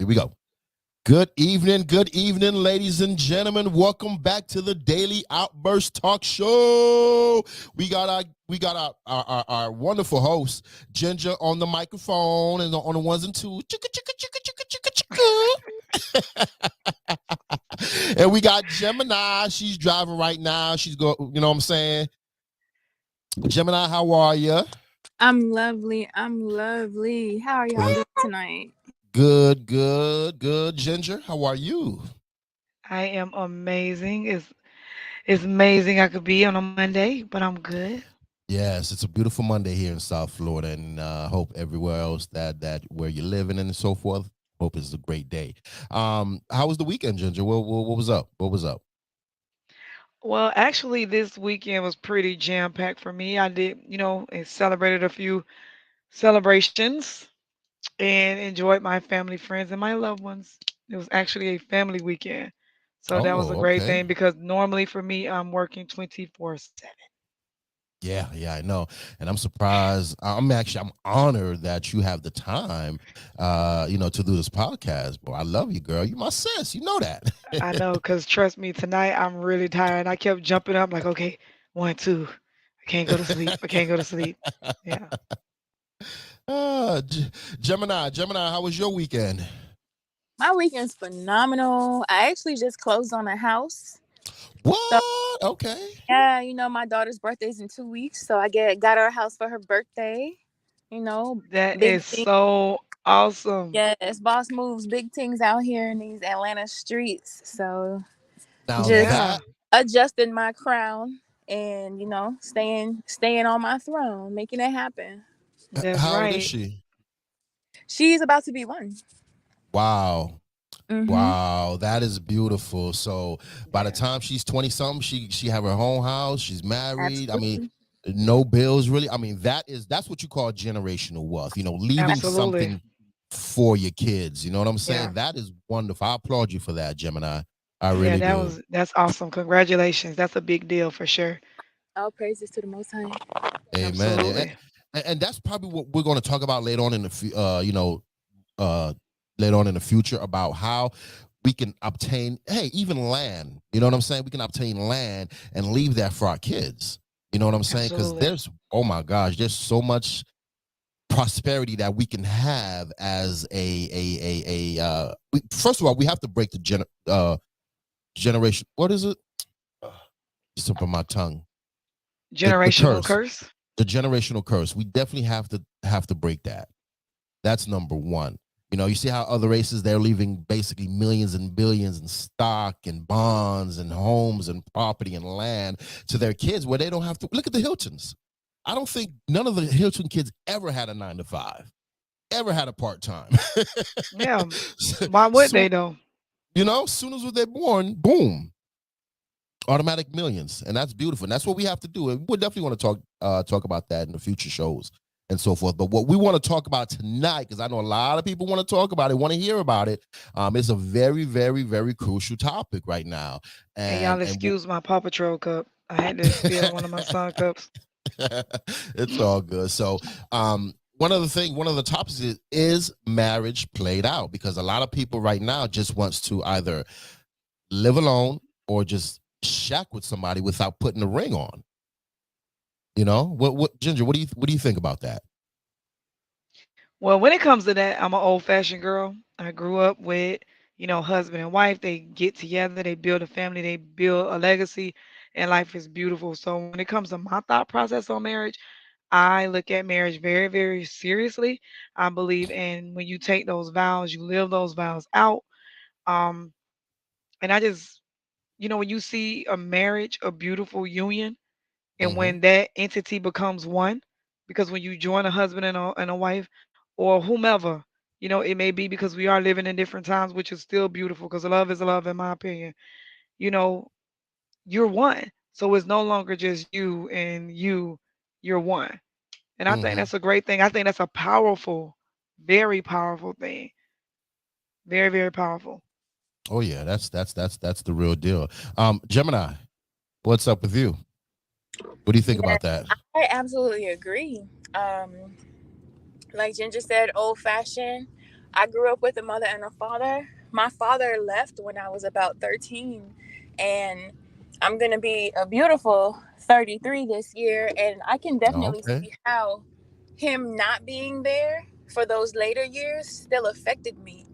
Here we go. Good evening, ladies and gentlemen. Welcome back to the Daily Outburst Talk Show. We got our wonderful host, Ginger, on the microphone and on the ones and twos. And we got Gemini. She's driving right now. She's go. You know what I'm saying? Gemini, how are you? I'm lovely. I'm lovely. How are y'all doing tonight? Good. Ginger, how are you? I am amazing. It's amazing I could be on a Monday, but I'm good. Yes, it's a beautiful Monday here in South Florida, and hope everywhere else that where you're living and so forth. Hope it's a great day. How was the weekend, Ginger? What was up? What was up? Well, actually, this weekend was pretty jam-packed for me. I did, and celebrated a few celebrations and enjoyed my family, friends, and my loved ones. It was actually a family weekend. So that was a Oh, great okay. thing because normally for me, I'm working 24/7. Yeah, I know, and I'm surprised. I'm honored that you have the time, to do this podcast. Boy, I love you, girl. You my sis. You know that. I know, because trust me, tonight I'm really tired. I kept jumping up like, okay, one, two. I can't go to sleep. I can't go to sleep. Yeah. uh, G- Gemini, how was your weekend? My weekend's phenomenal. I actually just closed on a house. So What? Okay. yeah, my daughter's birthday's in 2 weeks, so I got her a house for her birthday. You know, That big is thing. so awesome. Yes, boss moves, big things out here in these Atlanta streets. So Now just Yeah, that adjusting my crown and staying on my throne, making it happen. that's how old is right. she? She's about to be one. Wow. Mm-hmm. Wow, that is beautiful. So by the Yeah, time she's 20 something, she have her own house, she's married. I mean, Absolutely. no bills really. I mean, that's what you call generational wealth, leaving absolutely. something for your kids. You know what I'm Yeah, saying? That is wonderful. I applaud you for that, Gemini. I yeah, really do. that's awesome. Congratulations. That's a big deal for sure. All praises to the Most High. Amen. Absolutely. And that's probably what we're going to talk about later on in the uh later on in the future about how we can obtain, hey, even land. You know what I'm saying? We can obtain land and leave that for our kids. You know what I'm saying? Because Absolutely. oh my gosh, there's so much prosperity that we can have as first of all, we have to break the generation. What is it? Just up on my tongue. The Generational curse, curse. the generational curse. We definitely have to break that. That's number one. You see how other races, they're leaving basically millions and billions in stock and bonds and homes and property and land to their kids where they don't have to look at the Hiltons. I don't think none of the Hilton kids ever had a 9 to 5, ever had a part-time. Yeah. Why would so, they though? soon as they're born, boom, automatic millions, and that's beautiful, and that's what we have to do. And we definitely want to talk about that in the future shows and so forth. But what we want to talk about tonight, because I know a lot of people want to talk about it, want to hear about it, it's a very, very, very crucial topic right now, And and y'all and excuse my Paw Patrol cup. I had to steal one of my son cups. it's all good. So, one of the topics is marriage played out, because a lot of people right now just wants to either live alone or just shack with somebody without putting a ring on. What Ginger, what do you think about that? Well, when it comes to that, I'm an old-fashioned girl. I grew up with, husband and wife. They get together, they build a family, they build a legacy, and life is beautiful. So when it comes to my thought process on marriage, I look at marriage very, very seriously. I believe in when you take those vows, you live those vows out. Um, and I just, when you see a marriage, a beautiful union, and Mm-hmm. when that entity becomes one, because when you join a husband and a wife or whomever, it may be because we are living in different times, which is still beautiful because love is love, in my opinion. You know, you're one. So it's no longer just you and you're one. And I think Mm-hmm. that's a great thing. I think that's a powerful, very powerful thing. Very, very powerful. Oh yeah, that's the real deal. Gemini, what's up with you? What do you think Yeah, about that? I absolutely agree. Like Ginger said, old fashioned. I grew up with a mother and a father. My father left when I was about 13, and I'm going to be a beautiful 33 this year. And I can definitely Okay. see how him not being there for those later years still affected me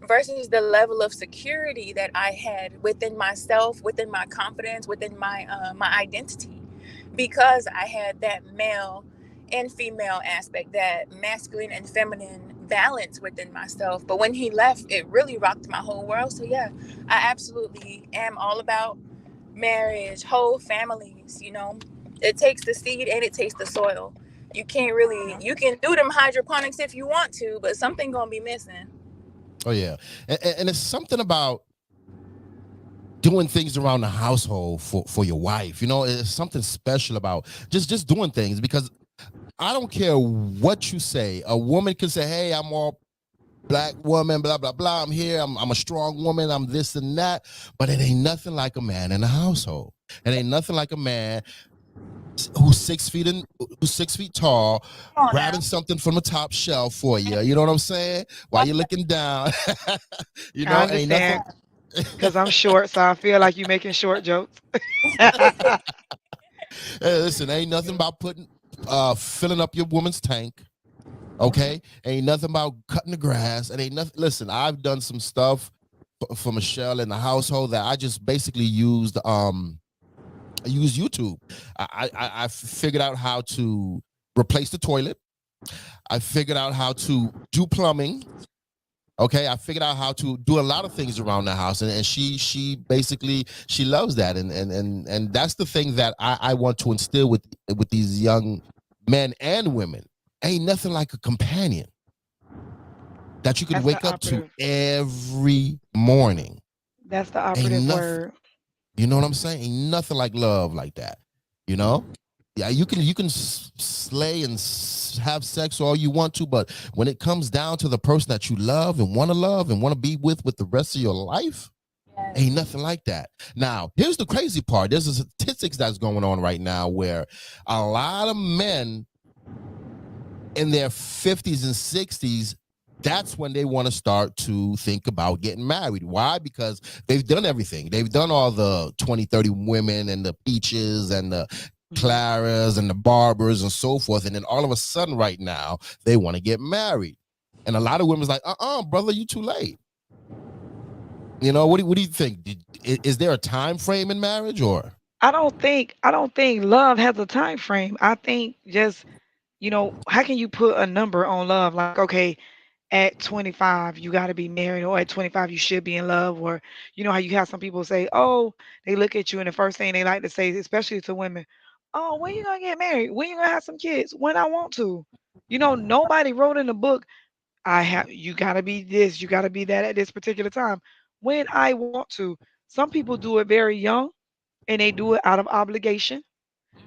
versus the level of security that I had within myself, within my confidence, within my identity, because I had that male and female aspect, that masculine and feminine balance within myself. But when he left, it really rocked my whole world. So yeah, I absolutely am all about marriage, whole families. It takes the seed and it takes the soil. You can't really, you can do them hydroponics if you want to, but something gonna be missing. Oh yeah, and it's something about doing things around the household for your wife. It's something special about just doing things, because I don't care what you say. A woman can say, "Hey, I'm all black woman, blah blah blah. I'm here. I'm a strong woman. I'm this and that." But it ain't nothing like a man in the household. It ain't nothing like a man who's 6 feet tall, Come on now. grabbing something from the top shelf for you. You know what I'm saying? While you're looking down. I Ain't nothing. understand because I'm short, so I feel like you making short jokes. Hey, listen, ain't nothing about filling up your woman's tank. Okay, ain't nothing about cutting the grass. It ain't nothing. Listen, I've done some stuff for Michelle in the household that I just basically used. I use YouTube. I figured out how to replace the toilet. I figured out how to do plumbing. Okay, I figured out how to do a lot of things around the house, and she basically she loves that, and that's the thing that I want to instill with these young men and women. Ain't nothing like a companion that you can That's the wake up to operative. every morning. That's the Ain't operative nothing. word. You know what I'm saying? Ain't nothing like love like that. You know? Yeah, you can slay and have sex all you want to, but when it comes down to the person that you love and want to be with the rest of your life, ain't Yes. nothing like that. Now, here's the crazy part. There's a statistics that's going on right now where a lot of men in their 50s and 60s, that's when they want to start to think about getting married. Why? Because they've done everything. They've done all the 20, 30 women and the peaches and the Claras and the barbers and so forth. And then all of a sudden right now, they want to get married. And a lot of women's like, brother, you too late. What do you think? Is there a time frame in marriage or? I don't think love has a time frame. I think just, how can you put a number on love? Like, okay, at 25 you got to be married, or at 25 you should be in love, or how you have some people say, oh, they look at you and the first thing they like to say, especially to women, oh, when you gonna get married, when you gonna have some kids, when I want to. Nobody wrote in the book, you got to be this, you got to be that at this particular time, when I want to. Some people do it very young and they do it out of obligation.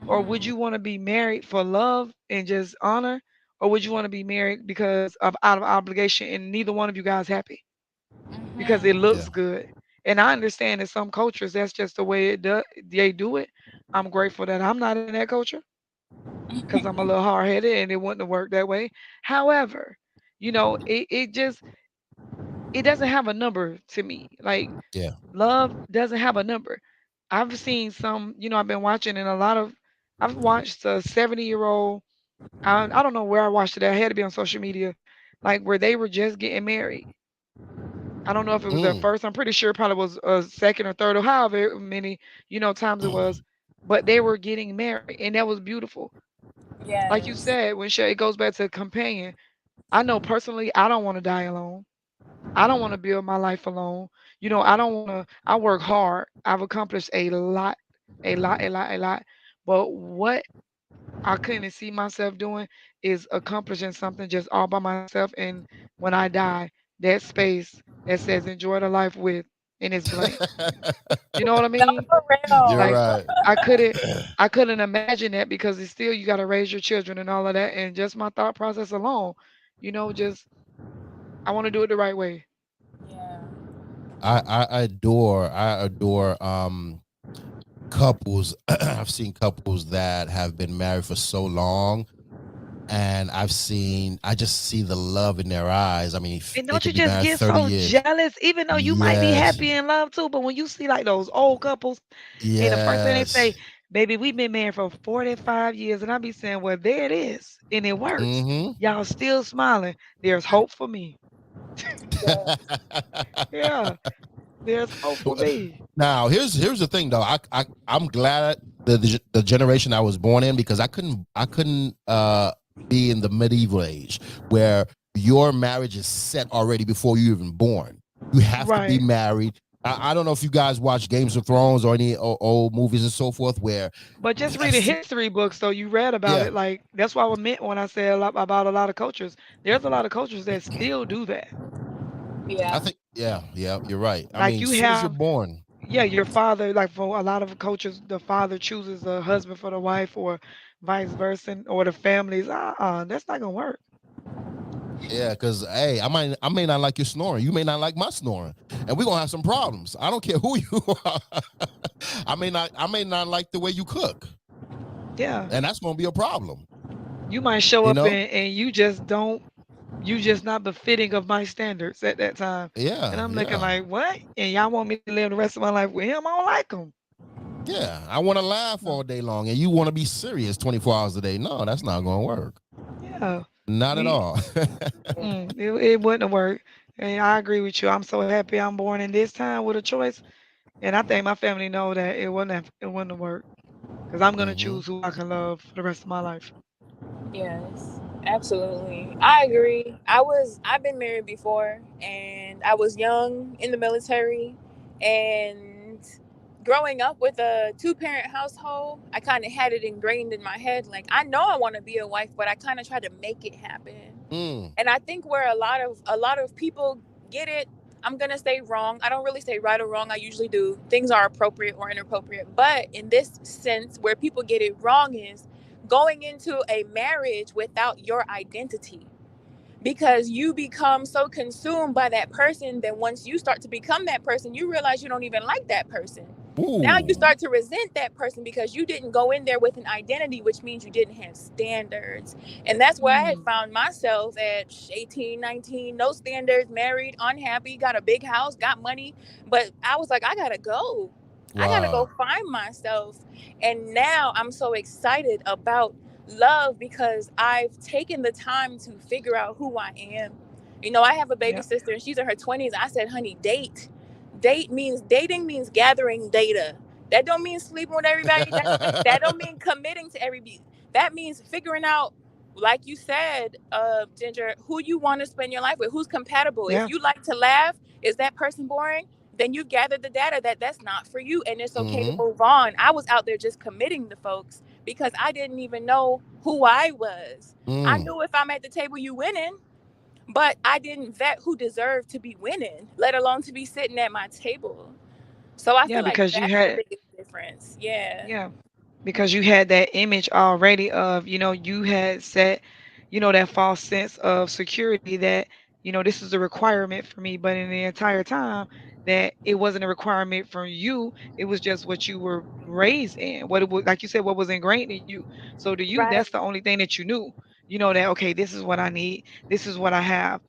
Or would you want to be married for love and just honor? Or would you want to be married because of out of obligation and neither one of you guys happy? Because it Yeah. looks good. And I understand in some cultures that's just the way they do it. I'm grateful that I'm not in that culture because I'm a little hard headed and it wouldn't have worked that way. However, it doesn't have a number to me. Like, Yeah. love doesn't have a number. I've seen some, I've been watching, and I've watched a 70-year-old. I don't know where I watched it. I had to be on social media, like where they were just getting married. I don't know if it was their Mm. first. I'm pretty sure it probably was a second or third, or however many times it was. But they were getting married, and that was beautiful. Like you Yes. said, when it goes back to companion. I know personally, I don't want to die alone. I don't want to build my life alone. I don't want to. I work hard. I've accomplished a lot, a lot, a lot, a lot. But what I couldn't see myself doing is accomplishing something just all by myself. And when I die, that space that says "enjoy the life with" and it's blank. You know what I No, mean? for You're real. Like right. I couldn't, I couldn't imagine that because it's still you got to raise your children and all of that. And just my thought process alone, just I want to do it the right way. Yeah. I adore couples. I've seen couples that have been married for so long, and I just see the love in their eyes. I mean, And they don't you could be just married get 30 so years. jealous, even though you might be Yes, happy in love too, but when you see like those old couples and the first thing they say, yes. baby, we've been married for 45 years, and I be saying, well, there it is, and it works. Hmm. Y'all still smiling. There's hope for me. Yeah. Yeah, there's hope for me. Now, here's the thing though. I'm glad the generation I was born in, because I couldn't be in the medieval age where your marriage is set already before you even born. You have to be Right. married. I don't know if you guys watch Games of Thrones or any old movies and so forth where But just read a yes, history book so you read about yeah, it. Like that's what I meant when I said a lot about a lot of cultures. There's a lot of cultures that still do that. I Yeah. think yeah, you're right. I Like mean, as you soon as you're have, born, yeah, your father, like for a lot of cultures, the father chooses a husband for the wife or vice versa, or the families. That's not gonna work. yeah, because hey, I may not like your snoring. You may not like my snoring, and we're gonna have some problems. I don't care who you are. I may not like the way you cook, Yeah. and that's gonna be a problem. You might show You up know? and you just not befitting of my standards at that time. And Yeah, I'm looking yeah, like, what? And y'all want me to live the rest of my life with him? I don't like him. yeah. I want to laugh No. all day long, and you want to be serious 24 hours a day. No, that's not gonna work. Yeah. Not at We all. it wouldn't work. And I agree with you. I'm so happy I'm born in this time with a choice. And I think my family know that it wouldn't work. Because I'm gonna Hmm. choose who I can love for the rest of my life. Yes, absolutely. I agree. I've been married before, and I was young in the military, and growing up with a two-parent household, I kind of had it ingrained in my head like I know I want to be a wife, but I kind of try to make it happen. Mm. And I think where a lot of people get it, I'm gonna say wrong. I don't really say right or wrong. I usually do. Things are appropriate or inappropriate. But in this sense, where people get it wrong is going into a marriage without your identity. Because you become so consumed by that person that once you start to become that person, you realize you don't even like that person. Now you Ooh. start to resent that person because you didn't go in there with an identity, which means you didn't have standards. And that's where I had Mm, found myself at 18, 19, no standards, married, unhappy, got a big house, got money. But I was like, I gotta go. I gotta go Wow. find myself. And now I'm so excited about love because I've taken the time to figure out who I am. I have a baby yeah. sister and she's in her 20s. I said, honey, date. Dating means gathering data. That don't mean sleeping with everybody. That don't mean committing to everybody. That means figuring out, like you said, Ginger, who you want to spend your life with, who's compatible. If Yeah. you like to laugh, is that person boring? Then you've gathered the data that that's not for you, and it's okay to Hmm. move on. I was out there just committing to folks because I didn't even know who I was. I Mm. knew if I'm at the table, you winning, but I didn't vet who deserved to be winning, let alone to be sitting at my table. So I Yeah, feel like because you that's the had biggest difference. Yeah. yeah, because you had that image already of, you had set, that false sense of security that, this is a requirement for me, but in the entire time that it wasn't a requirement for you, it was just what you were raised in, what it was, like you said, what was ingrained in you. So to you, Right. that's the only thing that you knew. You know that okay, this is what I need, this is what I have.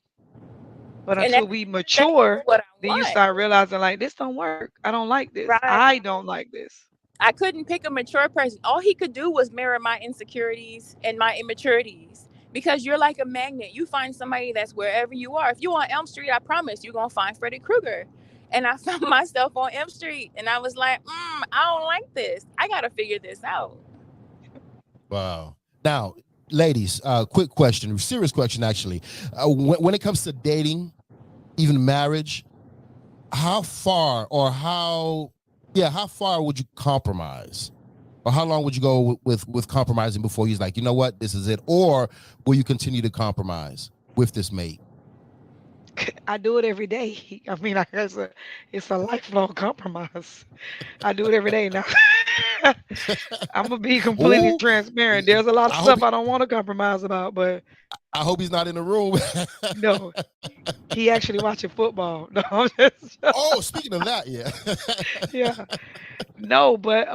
But And at until the we end of the day, it's mature, what I then you want. start realizing like this don't work. I don't like this. Right. I don't like this. I couldn't pick a mature person. All he could do was mirror my insecurities and my immaturities. Because you're like a magnet. You find somebody that's wherever you are. If you on Elm Street, I promise you're gonna find Freddy Krueger. And I found myself on Elm Street, and I was like, I don't like this. I gotta figure this out. Wow. Now, ladies, quick question, serious question, actually. When it comes to dating, even marriage, how far or how far would you compromise? Or how long would you go with compromising before he's like, you know what, this is it? Or will you continue to compromise with this mate? I do it every day. I mean, it's a lifelong compromise. I do it every day now. I'm gonna be completely Oh, transparent. There's a lot of I hope stuff I don't want to compromise about, but I hope he's not in the room. no, he actually watching football. No, I'm just Oh, speaking of that, yeah. yeah. No, but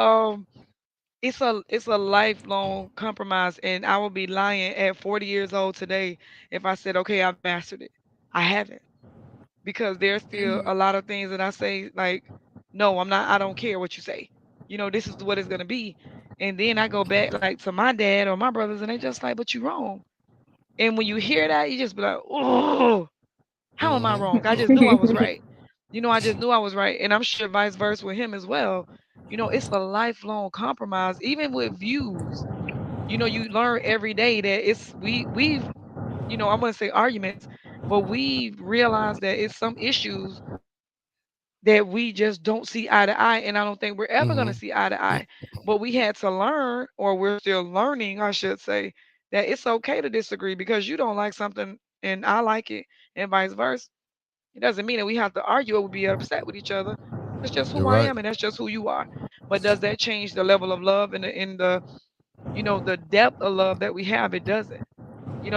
It's a lifelong compromise, and I will be lying at 40 years old today if I said, okay, I've mastered it. I haven't, because there's still Hmm. a lot of things that I say like, no, I'm not. I don't care what you say. This is what it's gonna be. And then I go back like to my dad or my brothers, and they just like, but you wrong. And when you hear that, you just be like, oh, how am I Mm-hmm. wrong? I just knew I was right. I just knew I was right. And I'm sure vice versa with him as well. It's a lifelong compromise, even with views. You learn every day that I wouldn't say arguments, but we realize that it's some issues that we just don't see eye to eye. And I don't think we're ever going to Mm-hmm. see eye to eye. But we had to learn, or we're still learning, I should say, that it's okay to disagree because you don't like something and I like it, and vice versa. It doesn't mean that we have to argue or be upset with each other. That's just You're who I right. am, and that's just who you are. But does that change the level of love and the depth of love that we have? It doesn't.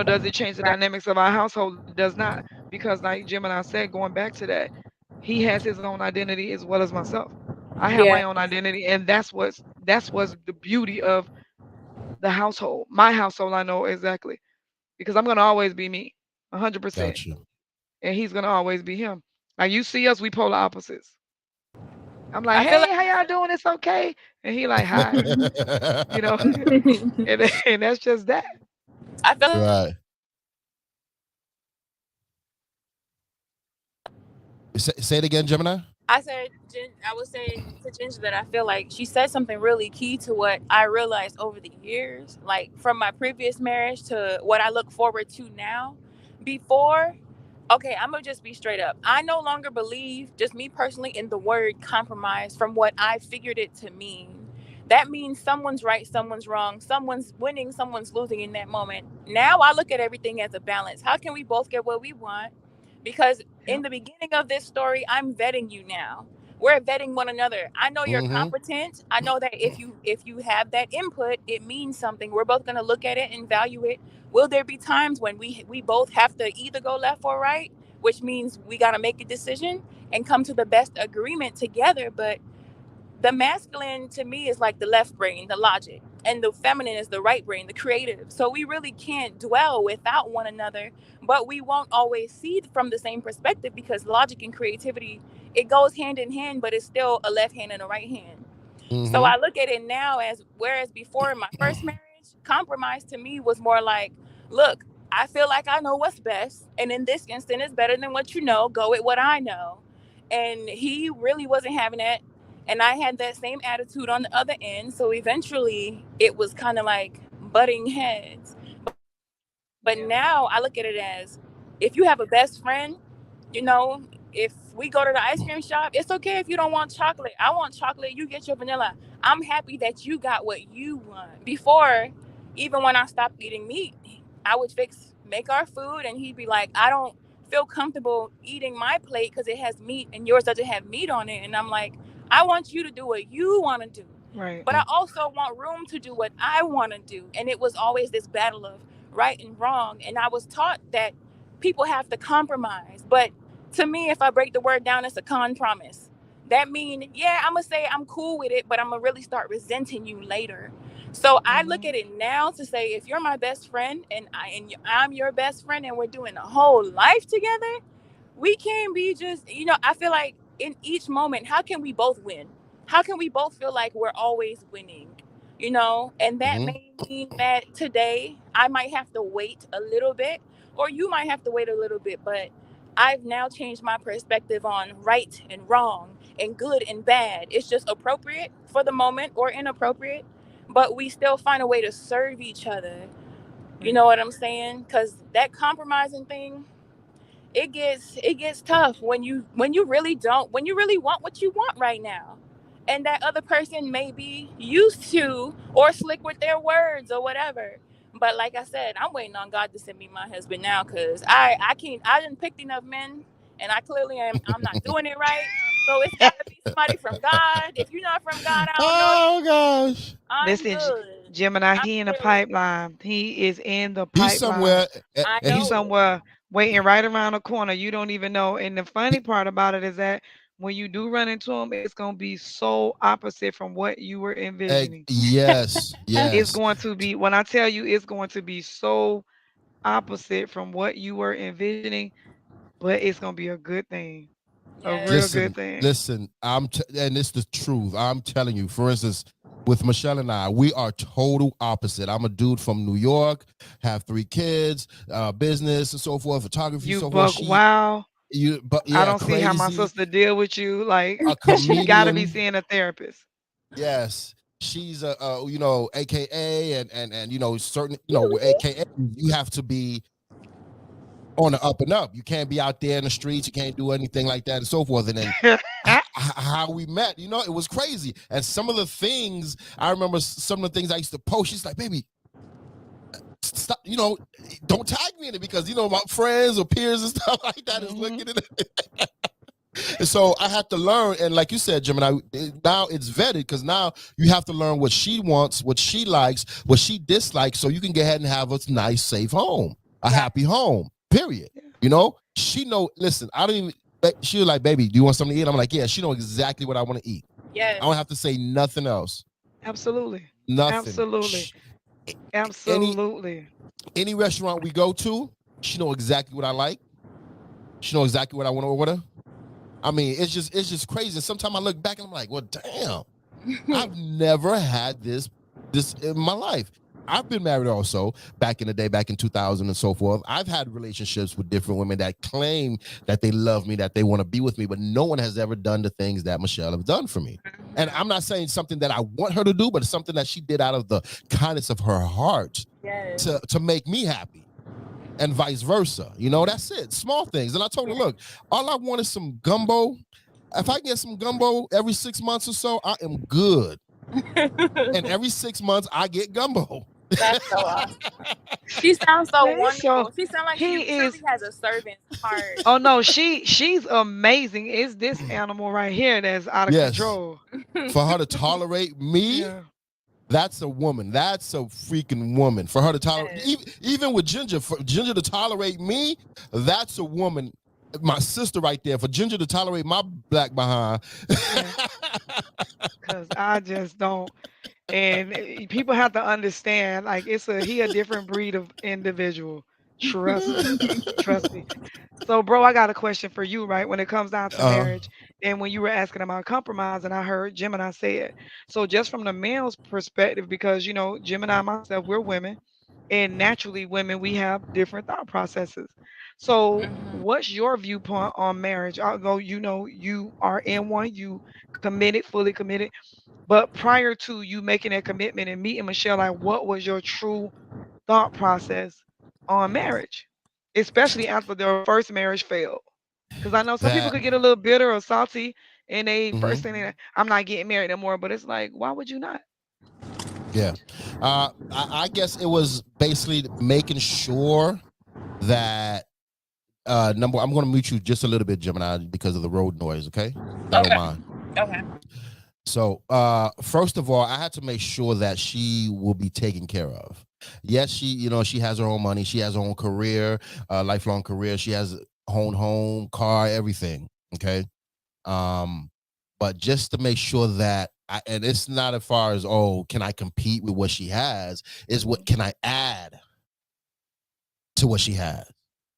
Does it change the Right. dynamics of our household? It does not. Because like Jim and I said, going back to that, he has his own identity as well as myself. I have my Yeah. own identity, and that's what's the beauty of the household. My household, I know exactly, because I'm gonna always be me, 100%, Got you. and he's gonna always be him. Like you see us, we polar opposites. I'm like, I feel hey, like how y'all doing? It's okay, and he like, hi, you know, and that's just that. I feel like Right. Say it again, Gemini. I was saying to Ginger that I feel like she said something really key to what I realized over the years, like from my previous marriage to what I look forward to now. Before, okay, I'm gonna just be straight up. I no longer believe, just me personally, in the word compromise from what I figured it to mean. That means someone's right, someone's wrong, someone's winning, someone's losing in that moment. Now I look at everything as a balance. How can we both get what we want? Because in Yep. the beginning of this story, I'm vetting you now. We're vetting one another. I know you're Mm-hmm. competent. I know that if you have that input, it means something. We're both gonna look at it and value it. Will there be times when we both have to either go left or right, which means we gotta make a decision and come to the best agreement together. But the masculine to me is like the left brain, the logic, and the feminine is the right brain, the creative. So we really can't dwell without one another, but we won't always see from the same perspective because logic and creativity, it goes hand in hand, but it's still a left hand and a right hand. So Mm-hmm. I look at it now as, whereas before in my first marriage, compromise to me was more like, look, I feel like I know what's best. And in this instant, it's better than what you know. Go with what I know. And he really wasn't having that. And I had that same attitude on the other end. So eventually it was kind of like butting heads. But now I look at it as, if you have a best friend, if we go to the ice cream shop, it's okay if you don't want chocolate. I want chocolate. You get your vanilla. I'm happy that you got what you want. Before, even when I stopped eating meat, I would make our food, and he'd be like, I don't feel comfortable eating my plate because it has meat and yours doesn't have meat on it. And I'm like, I want you to do what you want to do. Right. But I also want room to do what I want to do. And it was always this battle of right and wrong. And I was taught that people have to compromise. But to me, if I break the word down, it's a con promise. That mean, yeah, I'm gonna say I'm cool with it, but I'm gonna really start resenting you later. So I look Hmm. at it now to say, if you're my best friend I'm your best friend, and we're doing a whole life together, we can be just, I feel like in each moment, how can we both win? How can we both feel like we're always winning? And that Mm-hmm. may mean that today I might have to wait a little bit, or you might have to wait a little bit, but I've now changed my perspective on right and wrong and good and bad. It's just appropriate for the moment or inappropriate, but we still find a way to serve each other. You Right. know what I'm saying? Because that compromising thing, it gets tough when you really want what you want right now, and that other person may be used to or slick with their words or whatever. But like I said, I'm waiting on God to send me my husband now, because I can't. I didn't pick enough men, and I clearly I'm not doing it right. So it's got to be somebody from God. If you're not from God, I don't know you. Oh gosh. I'm Listen, good. Gemini, I'm he in the good. pipeline. He is in the He's pipeline. somewhere, I and He's he's know it. somewhere waiting right around the corner. You don't even know. And the funny part about it is that when you do run into them, it's gonna be so opposite from what you were envisioning. Yes, It's yes. going to be when I tell you it's going to be so opposite from what you were envisioning, but it's gonna be a good thing. A real Yes. good Listen, thing. listen. And it's the truth. I'm telling you. For instance, with Michelle and I, we are total opposite. I'm a dude from New York, have 3 kids, business and so forth, photography, You so forth. buck wow. But I yeah, don't see how my crazy, sister deal with you. Like a she gotta be comedian. seeing a therapist. Yes, she's AKA, and certain, AKA. You have to be on the up and up. You can't be out there in the streets. You can't do anything like that and so forth. And then how we met, it was crazy. And some of the things I remember, some of the things I used to post. She's like, "Baby, stop, don't tag me in it because my friends or peers and stuff like that is Mhm. looking at it." And so I had to learn, and like you said, Gemini, now it's vetted because now you have to learn what she wants, what she likes, what she dislikes, so you can go ahead and have a nice, safe home, a Right. happy home. Period. She know. Listen, I don't even. She was like, "Baby, do you want something to eat?" I'm like, "Yeah." She know exactly what I want to eat. I don't Yes. have to say nothing else. Absolutely. Nothing. Absolutely. Any Absolutely. any restaurant we go to, she know exactly what I like. She know exactly what I want to order. I mean, it's just crazy. Sometimes I look back and I'm like, well, damn, I've never had this in my life. I've been married also back in the day, back in 2000 and so forth. I've had relationships with different women that claim that they love me, that they want to be with me, but no one has ever done the things that Michelle has done for me. And I'm not saying something that I want her to do, but it's something that she did out of the kindness of her heart Yes. to make me happy. And vice versa. That's it. Small things. And I told her, look, all I want is some gumbo. If I get some gumbo every 6 months or so, I am good. And every 6 months, I get gumbo. That's so awesome. She sounds so Man, it's so wonderful. She sounds like she he is truly has a servant's heart. oh no, she's amazing. It's this animal right here that's out of Yes. control. For her to tolerate me, Yeah. that's a woman. That's a freaking woman. For her to tolerate, Yes. even with Ginger, for Ginger to tolerate me, that's a woman. My sister right there. For Ginger to tolerate my black behind. Cause I just don't. And people have to understand, like he a different breed of individual. Trust me. Trust me. So, bro, I got a question for you, right? When it comes down to uh, marriage, and when you were asking about compromise, and I heard Gemini say it. So, just from the male's perspective, because Gemini and myself, we're women, and naturally, women, we have different thought processes. So, what's your viewpoint on marriage? Although you are in one, you committed, fully committed, but prior to you making that commitment and meeting Michelle, like what was your true thought process on marriage, especially after their first marriage failed? Because I know some people that. could get a little bitter or salty, and they first Mhm. thing I'm not getting married no more. But it's like, why would you not? Yeah. I guess it was basically making sure that number. I'm going to mute you just a little bit, Gemini, because of the road noise. Okay, I don't mind. Okay. So, first of all, I had to make sure that she will be taken care of. Yes, she has her own money. She has her own career, lifelong career. She has own home, car, everything. Okay. Um, but just to make sure that and it's not as far as, oh, can I compete with what she has? Is what can I add to what she has?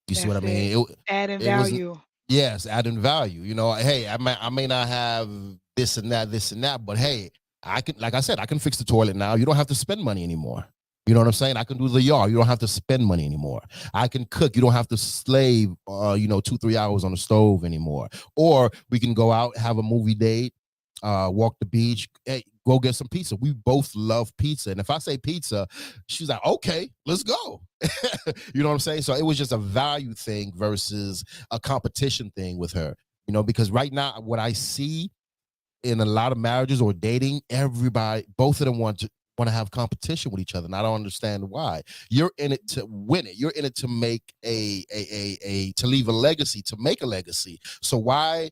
You see what I That's it. mean? Adding It was value. Yes, adding value. Hey, I may not have this and that, but hey, I can, like I said, I can fix the toilet now. You don't have to spend money anymore. You know what I'm saying? I can do the yard. You don't have to spend money anymore. I can cook. You don't have to slave, 2-3 hours on the stove anymore. Or we can go out, have a movie date, walk the beach, hey, go get some pizza. We both love pizza. And if I say pizza, she's like, okay, let's go. You know what I'm saying? So it was just a value thing versus a competition thing with her, because right now what I see in a lot of marriages or dating, everybody, both of them want to have competition with each other. And I don't understand why. You're in it to win it. You're in it to make to leave a legacy, to make a legacy. So why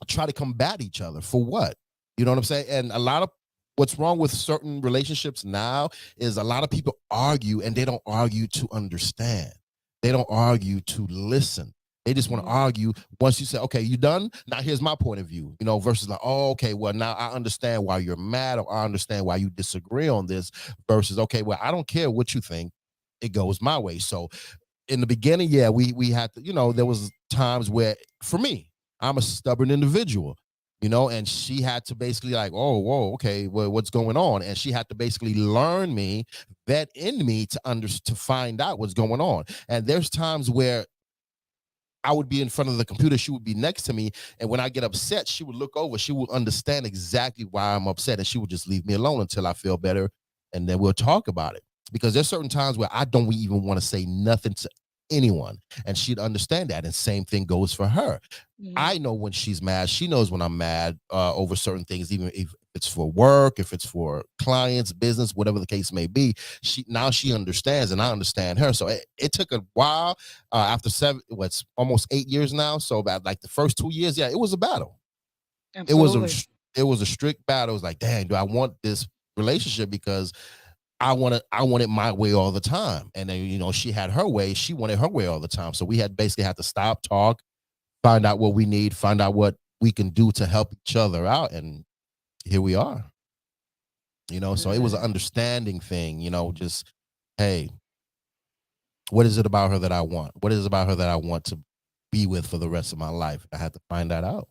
try to combat each other for what? You know what I'm saying? And a lot of what's wrong with certain relationships now is a lot of people argue and they don't argue to understand. They don't argue to listen. They just want to Mhm. argue. Once you say, okay, you done? Now here's my point of view, versus like, oh, okay, well, now I understand why you're mad, or I understand why you disagree on this, versus, okay, well, I don't care what you think. It goes my way. So in the beginning, yeah, we had to, there was times where, for me, I'm a stubborn individual, and she had to basically like, oh, whoa, okay, well, what's going on? And she had to basically learn me, vet in me to find out what's going on. And there's times where I would be in front of the computer, she would be next to me, and when I get upset, she would look over, she would understand exactly why I'm upset, and she would just leave me alone until I feel better, and then we'll talk about it. Because there's certain times where I don't even want to say nothing to anyone, and she'd understand that, and same thing goes for her. Mhm. I know when she's mad. She knows when I'm mad over certain things, even if it's for work, if it's for clients, business, whatever the case may be. She understands, and I understand her. So it took a while. After what's almost 8 years now. So about like the first 2 years, yeah, it was a battle. It was a Absolutely. it was a strict battle. It was like, dang, do I want this relationship? Because I wanted my way all the time. And then, she had her way. She wanted her way all the time. So we had basically had to stop, talk, find out what we need, find out what we can do to help each other out. And here we are. So it was an Good. understanding thing, just, hey, what is it about her that I want? What is it about her that I want to be with for the rest of my life? I had to find that out,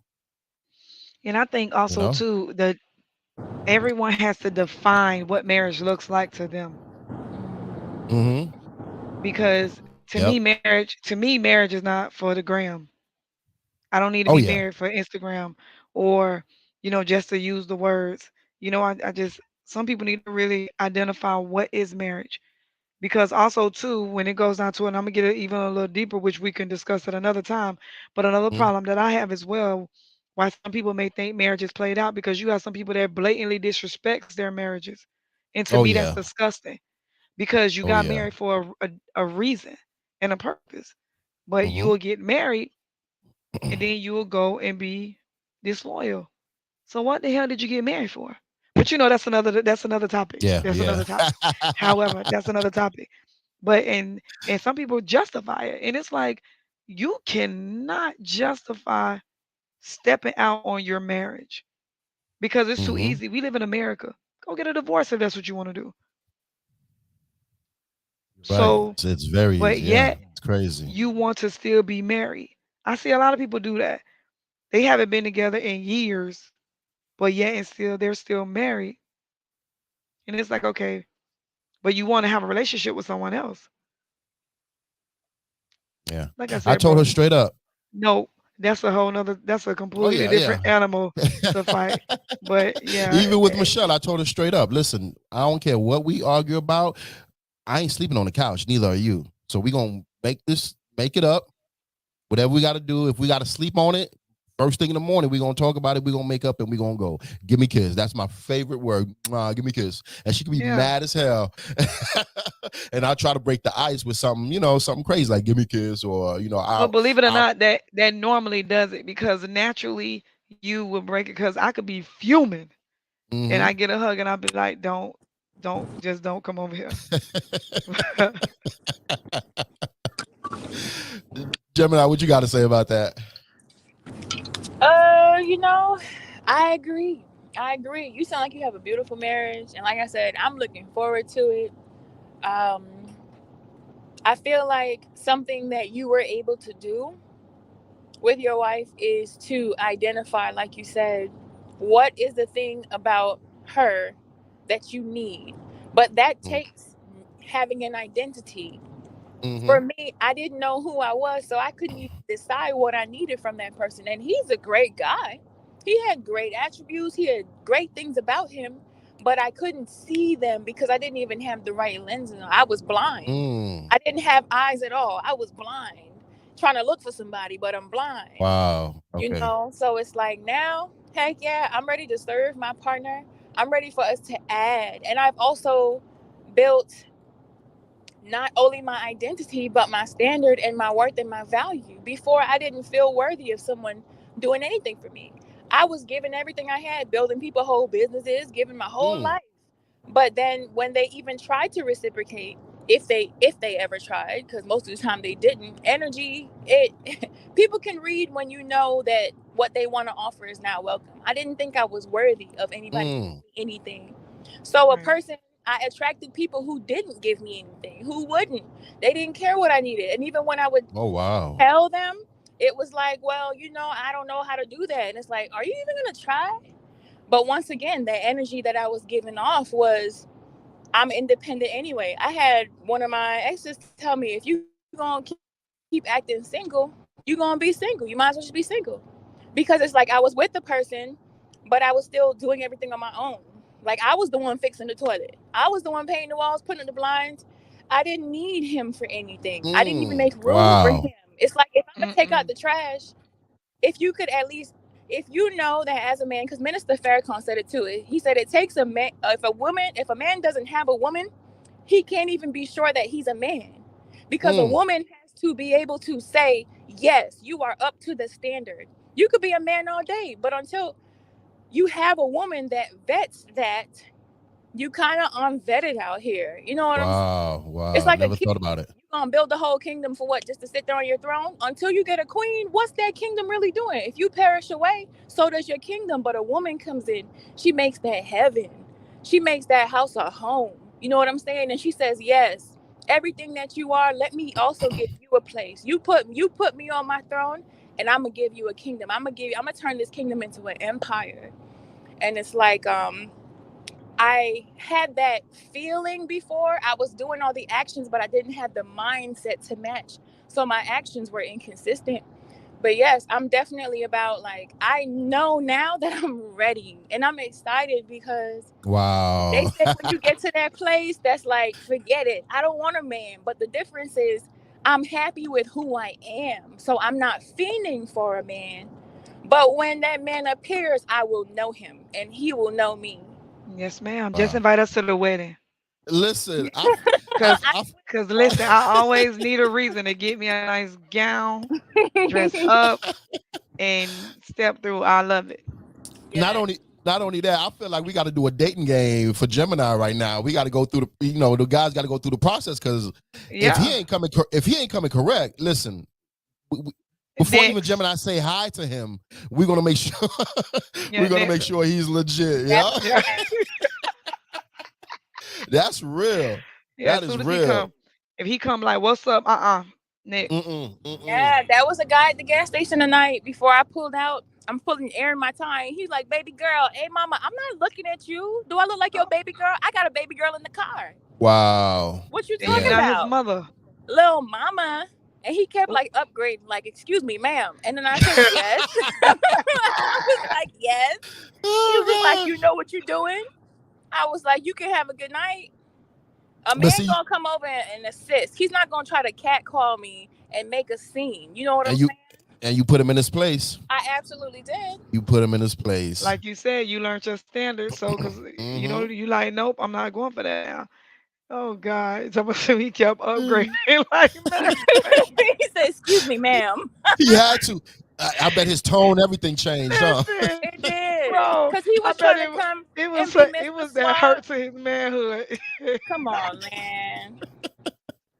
And I think you also know? too that everyone has to define what marriage looks like to them. Mm-hmm. Because Yep. to me, marriage is not for the gram. I don't need to Oh be yeah. married for Instagram or, just to use the words. I just some people need to really identify what is marriage. Because also too, when it goes down to it, and I'm gonna get it even a little deeper, which we can discuss at another time. But another Mm-hmm. problem that I have as well, why some people may think marriage is played out, because you have some people that blatantly disrespects their marriages, and to Oh me that's yeah. disgusting. Because you Oh got yeah. married for a reason and a purpose, but you Mm-hmm. will get married and then you will go and be disloyal. So what the hell did you get married for? But that's another topic. Yeah. That's Yeah. another topic. However, that's another topic. But and some people justify it. And it's like you cannot justify stepping out on your marriage because it's too Mm-hmm. easy. We live in America. Go get a divorce if that's what you want to do. Right. So, It's very but easy. Yeah. yet It's crazy. you want to still be married. I see a lot of people do that. They haven't been together in years, but yet and still they're still married. And it's like, okay, but you want to have a relationship with someone else. Yeah. Like I I said, told her bro, straight up. no, that's a Oh completely yeah, different yeah. animal to fight. But yeah, Even with Michelle, I told her straight up, listen, I don't care what we argue about. I ain't sleeping on the couch. Neither are you. So we gonna make it up. Whatever we got to do. If we got to sleep on it, first thing in the morning, we gonna talk about it. We gonna make up and we gonna go. Give me kiss. That's my favorite word. Give me kiss. And she can be yeah. mad as hell. And I try to break the ice with something, something crazy like give me kiss, or But believe it or I'll not, that normally does it because naturally you will break it. Because I could be fuming and mm-hmm. I get a hug and I'll be like, just don't come over here. Gemini, what you got to say about that? You know, I agree. I agree. You sound like you have a beautiful marriage, and like I said, I'm looking forward to it. Um, I feel like something that you were able to do with your wife is to identify, like you said, what is the thing about her that you need. But that takes having an identity. Mm-hmm. For me, I didn't know who I was, so I couldn't even decide what I needed from that person. And he's a great guy. He had great attributes, he had great things about him, but I couldn't see them because I didn't even have the right lenses. I was blind. Mm. I didn't have eyes at all. I was blind, trying to look for somebody, but I'm blind. Wow. Okay. So it's like now, heck yeah, I'm ready to serve my partner. I'm ready for us to add. And I've also built not only my identity, but my standard and my worth and my value. Before, I didn't feel worthy of someone doing anything for me. I was giving everything I had, building people whole businesses, giving my whole Mm. life. But then when they even tried to reciprocate, if they ever tried, because most of the time they didn't, energy it People can read when you know that what they want to offer is not welcome. I didn't think I was worthy of anybody giving me anything. So a Right. person, I attracted people who didn't give me anything, who wouldn't. They didn't care what I needed. And even when I would Oh wow. tell them, it was like, well, I don't know how to do that. And it's like, are you even going to try? But once again, the energy that I was giving off was, I'm independent anyway. I had one of my exes tell me, if you gonna keep acting single, you gonna be single. You might as well just be single. Because it's like I was with the person, but I was still doing everything on my own. Like I was the one fixing the toilet. I was the one painting the walls, putting up the blinds. I didn't need him for anything. I didn't even make room for Wow. him. It's like if I'm gonna take out Mm-mm. the trash, if you could at least, if you know that as a man, because Minister Farrakhan said it too. He said it takes a man. If a man doesn't have a woman, he can't even be sure that he's a man, because a woman has to be able to say, yes, you are up to the standard. You could be a man all day, but until you have a woman that vets that, you kind of unvetted out here. You know what I'm saying? Wow. Wow. It's like a Never king. thought about it. You gonna build the whole kingdom for what? Just to sit there on your throne? Until you get a queen, what's that kingdom really doing? If you perish away, so does your kingdom. But a woman comes in, she makes that heaven. She makes that house a home. You know what I'm saying? And she says, yes, everything that you are, let me also give you a place. You put me on my throne, and I'm gonna give you a kingdom. I'm gonna turn this kingdom into an empire. And it's like, I had that feeling before. I was doing all the actions, but I didn't have the mindset to match. So my actions were inconsistent. But yes, I'm definitely about, like, I know now that I'm ready, and I'm excited because they Wow. say when you get to that place, that's like, forget it. I don't want a man. But the difference is I'm happy with who I am. So I'm not fiending for a man. But when that man appears, I will know him and he will know me. Yes, ma'am. Just Wow. invite us to the wedding. Listen, Cause, I, cause listen, I always need a reason to get me a nice gown, dress up, and step through. I love it. not Yes. only not only that, I feel like we got to do a dating game for Gemini right now. We got to go through the guys got to go through the process, because if he Yeah. ain't coming correct, listen, before even Next. Gemini say hi to him, we're gonna make sure Yeah, we're gonna make next. sure he's legit. That's Yeah, Yeah. correct. that's real. Yeah. That As is soon as he real. come, if he come like, "What's up?" Next. Yeah, that was a guy at the gas station tonight before I pulled out. I'm pulling air in my time. He's like, baby girl, hey mama, I'm not looking at you. Do I look like your baby girl? I got a baby girl in the car. Wow. What you And you talking Yeah. not his about? mother. Little mama. And he kept like upgrading, like, excuse me, ma'am. And then I said, yes. I was like, yes. He was just like, Oh, you know what you're doing? I was like, you can have a good night. A but man see, gonna come over and assist. He's not gonna try to catcall me and make a scene. You know what I'm and saying? you put him in his place. I absolutely did. You put him in his place. Like you said, you learned your standards. So, cause Mm-hmm. you like, nope, I'm not going for that now. Oh God, so he kept upgrading Mm. like that. He said, excuse me, ma'am. He had to. I bet his tone, everything changed, huh? Listen, It did. bro, Because he I was bet trying to come it and was be it Mr. was that hurt Suave. to his manhood. Come on, man.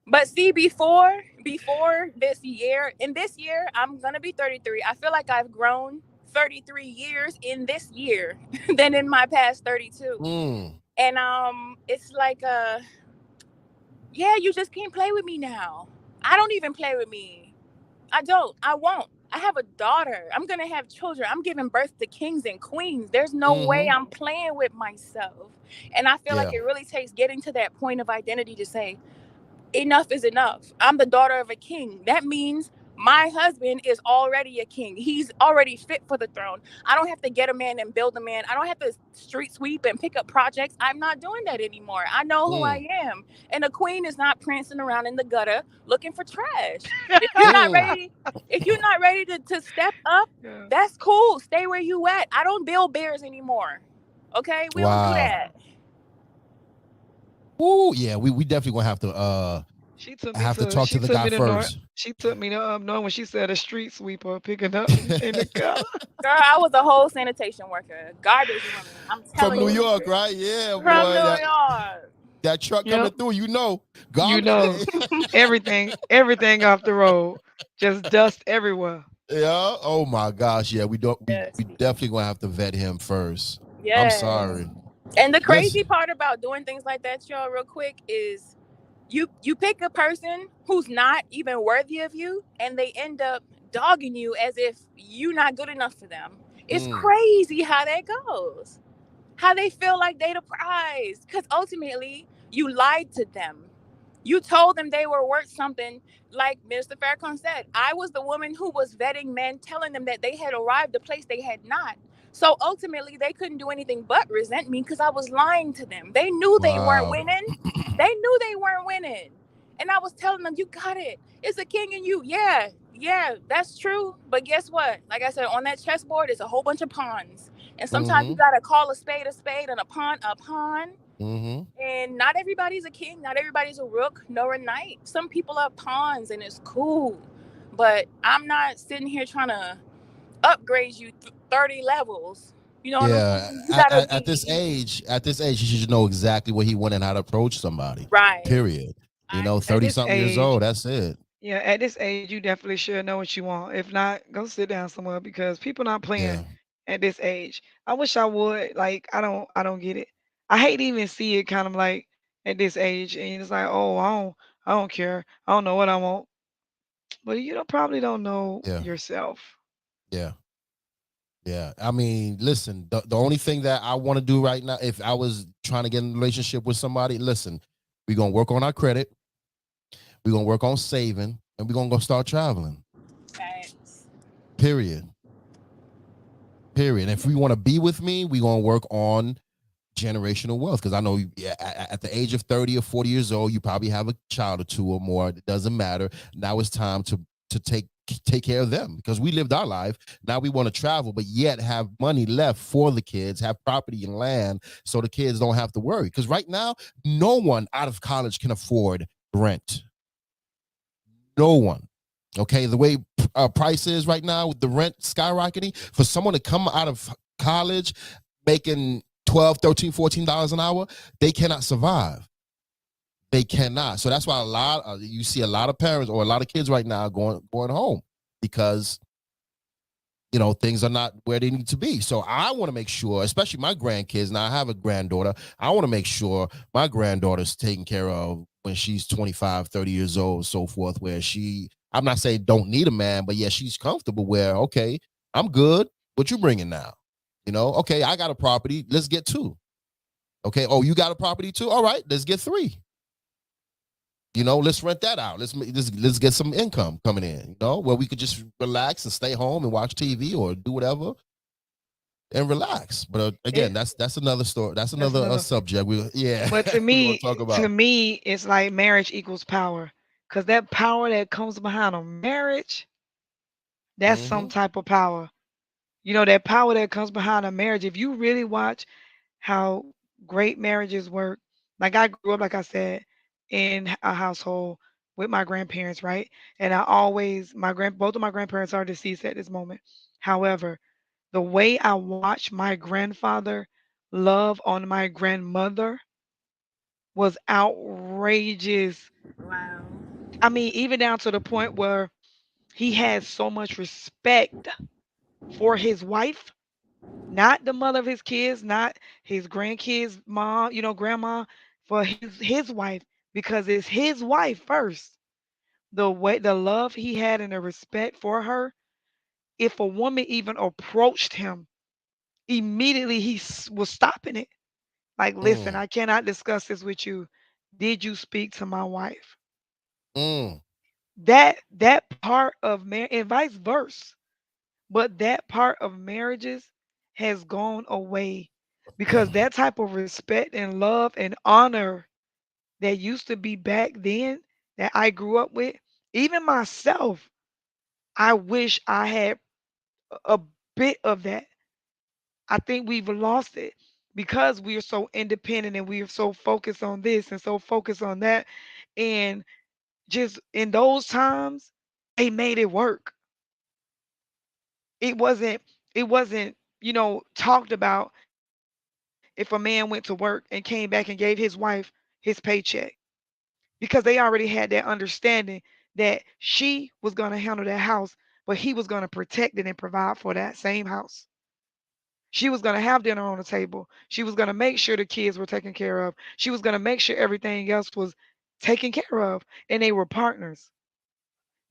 But see, before this year, in this year, I'm gonna be 33. I feel like I've grown 33 years in this year than in my past 32. Mm. And it's like yeah, you just can't play with me now. I don't even play with me. I don't. I won't. I have a daughter. I'm going to have children. I'm giving birth to kings and queens. There's no way Mm-hmm. I'm playing with myself. And I feel like Yeah. it really takes getting to that point of identity to say, enough is enough. I'm the daughter of a king. That means my husband is already a king. He's already fit for the throne. I don't have to get a man and build a man. I don't have to street sweep and pick up projects. I'm not doing that anymore. I know who I am. And a queen is not prancing around in the gutter looking for trash. If you're not ready, to step up, Yeah. that's cool. Stay where you at. I don't build bears anymore. Okay? We don't do Wow. that. Ooh, yeah. We definitely gonna have to She took me have to talk she to the took guy me to north. first. She took me to up north when she said a street sweeper picking up in the car. Girl, I was a whole sanitation worker. Garbage woman. I'm From telling New you. York, right? Yeah, boy. From New York. That truck Yep. coming through, You garbage know day. everything off the road. Just dust everywhere. Yeah. Oh my gosh. Yeah. We don't. We Yes. definitely gonna have to vet him first. I'm Yes. sorry. And the crazy Listen. part about doing things like that, y'all, real quick, is you pick a person who's not even worthy of you, and they end up dogging you as if you're not good enough for them. It's Mm, crazy how that goes. How they feel like they the prize, because ultimately you lied to them. You told them they were worth something. Like Mr. Farrakhan said, I was the woman who was vetting men, telling them that they had arrived a place they had not. So ultimately they couldn't do anything but resent me because I was lying to them. They knew they weren't wow. winning. They knew they weren't winning. And I was telling them, you got it. It's a king in you. Yeah, yeah, that's true. But guess what? Like I said, on that chessboard is a whole bunch of pawns. And sometimes you Mm-hmm. gotta call a spade and a pawn. Mm-hmm. And not everybody's a king, not everybody's a rook nor a knight. Some people are pawns and it's cool. But I'm not sitting here trying to upgrade you 30 levels. You know what I'm Yeah. saying? You gotta be At this age, you should know exactly what he wanted and how to approach somebody. right. Period. You I know, At 30 this something years age, old. That's it. yeah, at this age, you definitely should know what you want. If not, go sit down somewhere because people not playing Yeah. at this age. I wish I would. Like, I don't get it. I hate to even see it kind of like at this age, and it's like, oh, I don't care. I don't know what I want. But you don't probably don't know Yeah. yourself. Yeah. Yeah. I mean, listen, the only thing that I want to do right now, if I was trying to get in a relationship with somebody, listen, we're gonna work on our credit, we're gonna work on saving, and we're gonna go start traveling. Facts. Period. Period. And if we want to be with me, we're gonna work on generational wealth. Because I know yeah, at the age of 30 or 40 years old, you probably have a child or two or more. It doesn't matter. Now it's time to take care of them because we lived our life. Now we want to travel, but yet have money left for the kids, have property and land so the kids don't have to worry. Because right now, no one out of college can afford rent. No one. Okay, the way price is right now with the rent skyrocketing, for someone to come out of college making 12, 13, $14 an hour, they cannot survive. They cannot. So that's why you see a lot of parents or a lot of kids right now going home because things are not where they need to be. So I want to make sure, especially my grandkids. Now I have a granddaughter. I want to make sure my granddaughter's taken care of when she's 25, 30 years old, so forth, where I'm not saying don't need a man, but yeah, she's comfortable where, okay, I'm good. What you bringing now? Okay, I got a property. Let's get two. Okay. Oh, you got a property too? All right, let's get three. Let's rent that out. Let's get some income coming in. Where we could just relax and stay home and watch TV or do whatever and relax. But again, It that's another story. That's that's another another. subject. Yeah, But to we're gonna me, talk to about. me, it's like marriage equals power. Cause that power that comes behind a marriage, that's some Hmm. type of power. That power that comes behind a marriage. If you really watch how great marriages work, like I grew up, like I said, in a household with my grandparents, right? And both of my grandparents are deceased at this moment. However, the way I watched my grandfather love on my grandmother was outrageous. Wow. I mean, even down to the point where he had so much respect for his wife, not the mother of his kids, not his grandkids' mom, grandma, for his wife, because it's his wife first. The love he had and the respect for her, if a woman even approached him, immediately was stopping it. Like, listen, Mm, I cannot discuss this with you. Did you speak to my wife? mm, That part of marriage, and vice versa, but that part of marriages has gone away because that type of respect and love and honor that used to be back then that I grew up with, even myself, I wish I had a bit of that. I think we've lost it because we are so independent and we are so focused on this and so focused on that. And just in those times, they made it work. It wasn't talked about if a man went to work and came back and gave his wife his paycheck because they already had that understanding that she was going to handle that house, but he was going to protect it and provide for that same house. She was going to have dinner on the table. She was going to make sure the kids were taken care of. She was going to make sure everything else was taken care of. And they were partners.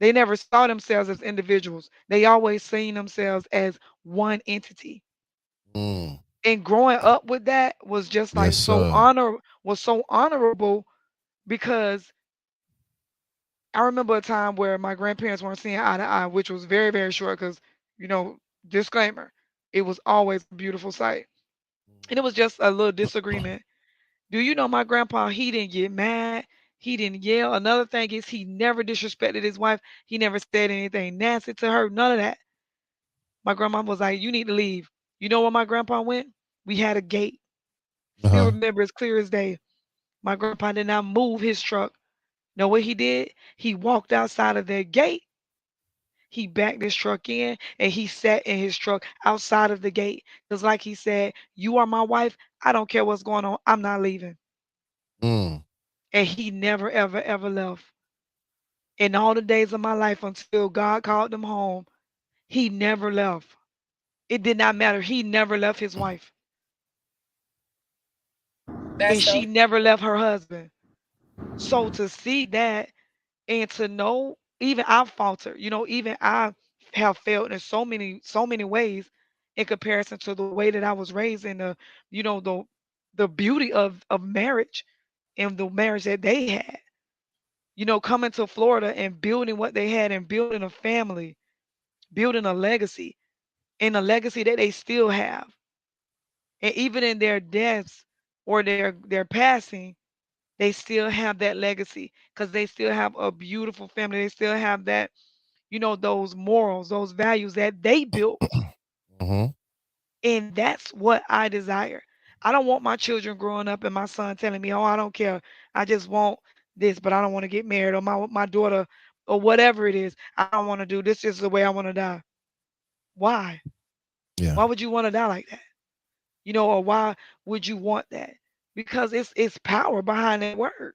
They never saw themselves as individuals. They always seen themselves as one entity. Mm. And growing up with that was just Yes, like sir. so honorable because I remember a time where my grandparents weren't seeing eye to eye, which was very, very short because, you know, disclaimer, it was always a beautiful sight. And it was just a little disagreement. Do you know my grandpa, he didn't get mad. He didn't yell. Another thing is he never disrespected his wife. He never said anything nasty to her. None of that. My grandma was like, you need to leave. You know where my grandpa went? We had a gate. Still Uh-huh. remember as clear as day. My grandpa did not move his truck. Know what he did? He walked outside of their gate. He backed his truck in and he sat in his truck outside of the gate. Because, like he said, you are my wife. I don't care what's going on. I'm not leaving. Mm. And he never, ever, ever left. In all the days of my life until God called him home, he never left. It did not matter. He never left his wife. And That's she so. never left her husband. So to see that and to know, even I falter, even I have failed in so many ways in comparison to the way that I was raised in the beauty of marriage and the marriage that they had. Coming to Florida and building what they had and building a family, building a legacy, and a legacy that they still have. And even in their deaths or their passing, they still have that legacy because they still have a beautiful family. They still have that, those morals, those values that they built. Mm-hmm. And that's what I desire. I don't want my children growing up and my son telling me, "Oh, I don't care. I just want this, but I don't want to get married," or my daughter, or whatever it is. I don't want to do this. Is the way I want to die. Why? Yeah. Why would you want to die like that? Or why would you want that? Because it's power behind that word.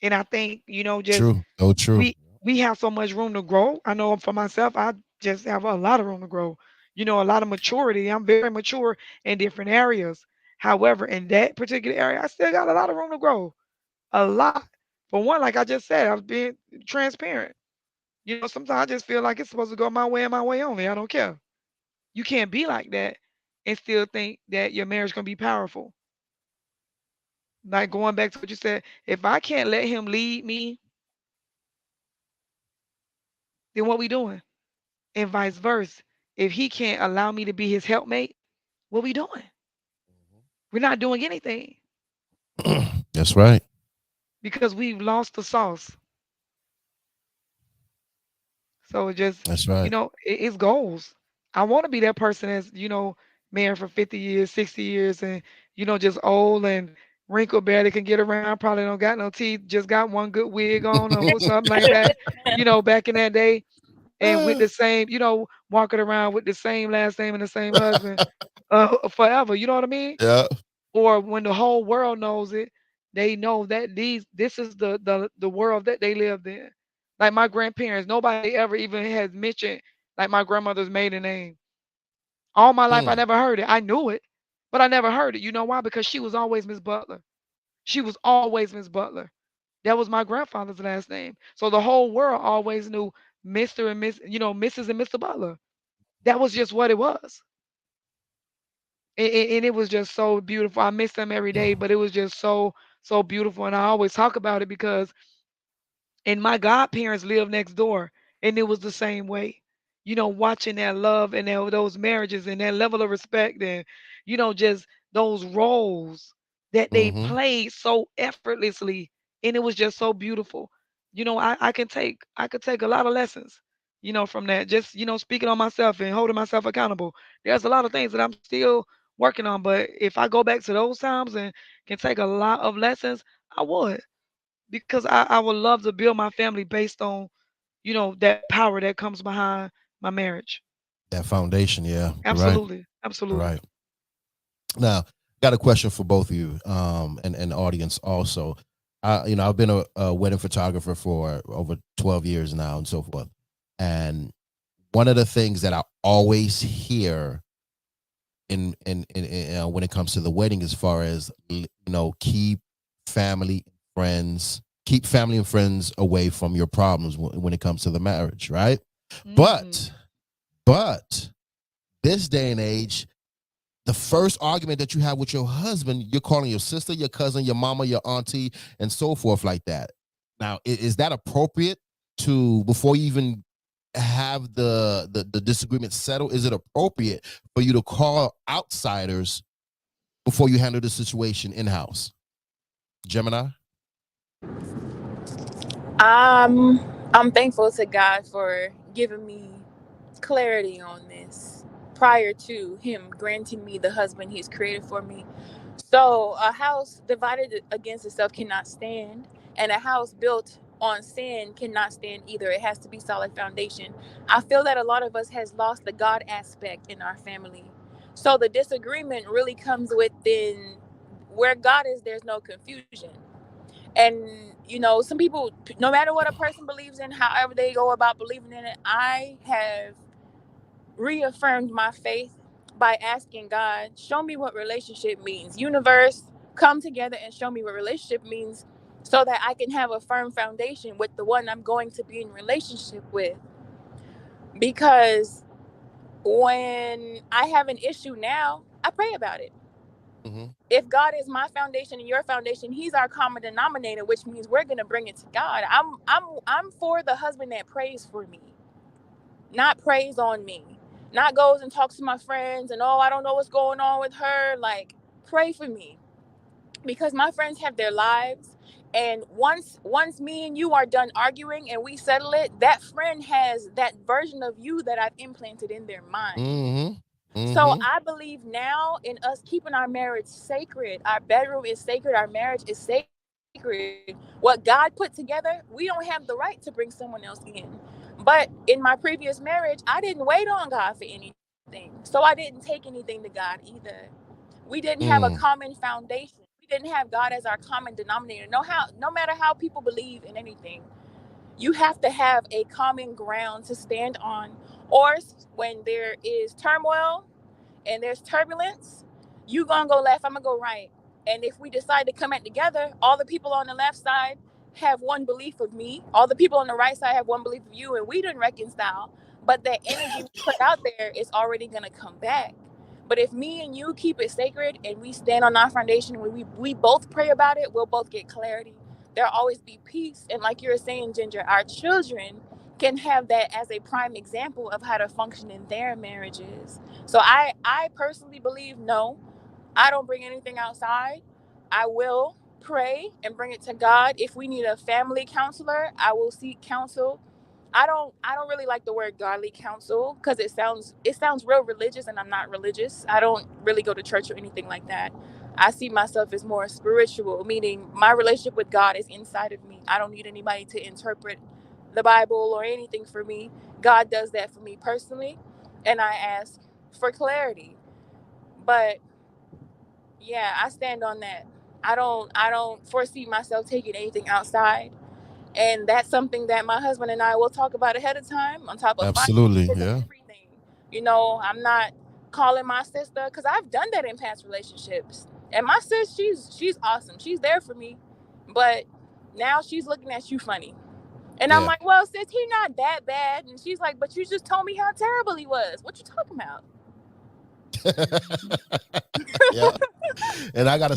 And I think, just True. So true. we have so much room to grow. I know for myself, I just have a lot of room to grow. A lot of maturity. I'm very mature in different areas. However, in that particular area, I still got a lot of room to grow. A lot. For one, like I just said, I was being transparent. Sometimes I just feel like it's supposed to go my way and my way only. I don't care. You can't be like that and still think that your marriage gonna be powerful. Like going back to what you said, if I can't let him lead me, then what we doing? And vice versa. If he can't allow me to be his helpmate, what we doing? We're not doing anything That's right. because we've lost the sauce. So it just, That's right. it's goals. I want to be that person that's, married for 50 years, 60 years, and, just old and wrinkled, barely can get around, probably don't got no teeth, just got one good wig on or something like that, back in that day. And with the same, walking around with the same last name and the same husband forever. You know what I mean? Yeah. Or when the whole world knows it, they know that this is the world that they lived in. Like my grandparents, nobody ever even has mentioned like my grandmother's maiden name. All my life I Mm. never heard it. I knew it, but I never heard it. You know why? Because she was always Miss Butler. She was always Miss Butler. That was my grandfather's last name. So the whole world always knew Mr. and Miss, Mrs. and Mr. Butler. That was just what it was. And it was just so beautiful. I miss them every day, but it was just so beautiful. And I always talk about it because and my godparents lived next door, and it was the same way. Watching that love and those marriages and that level of respect and just those roles that they Mm-hmm. played so effortlessly, and it was just so beautiful. I could take a lot of lessons, from that. Just speaking on myself and holding myself accountable. There's a lot of things that I'm still working on, but if I go back to those times and can take a lot of lessons, I would because I would love to build my family based on, that power that comes behind my marriage. That foundation. Yeah. You're right. Absolutely. You're Absolutely. right. Now, got a question for both of you, and audience also. I've been a wedding photographer for over 12 years now and so forth. And one of the things that I always hear in when it comes to the wedding, as far as family friends keep family and friends away from your problems when it comes to the marriage, right? Mm. But this day and age, the first argument that you have with your husband, you're calling your sister, your cousin, your mama, your auntie, and so forth like that. Now, is that appropriate to, before you even have the disagreement settled? Is it appropriate for you to call outsiders before you handle the situation in house? Gemini. I'm thankful to God for giving me clarity on this prior to him granting me the husband he's created for me. So a house divided against itself cannot stand, and a house built on sin cannot stand either. It has to be solid foundation. I feel that a lot of us has lost the God aspect in our family. So the disagreement really comes within where God is, there's no confusion. And some people, no matter what a person believes in, however they go about believing in it, I have reaffirmed my faith by asking God, show me what relationship means. Universe, come together and show me what relationship means so that I can have a firm foundation with the one I'm going to be in relationship with. Because when I have an issue now, I pray about it. Mm-hmm. If God is my foundation and your foundation, he's our common denominator, which means we're going to bring it to God. I'm for the husband that prays for me, not prays on me, not goes and talks to my friends and, oh, I don't know what's going on with her. Like, pray for me, because my friends have their lives, and once me and you are done arguing and we settle it, that friend has that version of you that I've implanted in their mind. Mm-hmm. So Mm-hmm. I believe now in us keeping our marriage sacred. Our bedroom is sacred, our marriage is sacred. What God put together, we don't have the right to bring someone else in. But in my previous marriage, I didn't wait on God for anything, so I didn't take anything to God either. We didn't have a common Mm. foundation. We didn't have God as our common denominator. No matter how people believe in anything, you have to have a common ground to stand on. Or when there is turmoil and there's turbulence, you gonna go left, I'm gonna go right. And if we decide to come back together, all the people on the left side have one belief of me, all the people on the right side have one belief of you, and we didn't reconcile. But that energy we put out there is already gonna come back. But if me and you keep it sacred and we stand on our foundation, we both pray about it, we'll both get clarity. There'll always be peace. And like you were saying, Ginger, our children can have that as a prime example of how to function in their marriages. So I personally believe, no, I don't bring anything outside. I will pray and bring it to God. If we need a family counselor, I will seek counsel. I don't really like the word godly counsel because it sounds real religious, and I'm not religious. I don't really go to church or anything like that. I see myself as more spiritual, meaning my relationship with God is inside of me. I don't need anybody to interpret the Bible or anything for me. God does that for me personally, and I ask for clarity. But yeah, I stand on that. I don't foresee myself taking anything outside. And that's something that my husband and I will talk about ahead of time, on top of Absolutely. finances and Yeah. everything. I'm not calling my sister, because I've done that in past relationships. And my sis, she's awesome. She's there for me. But now she's looking at you funny. And I'm Yeah. like, well, sis, he not that bad. And she's like, but you just told me how terrible he was. What you talking about? Mhm. Yeah. And I got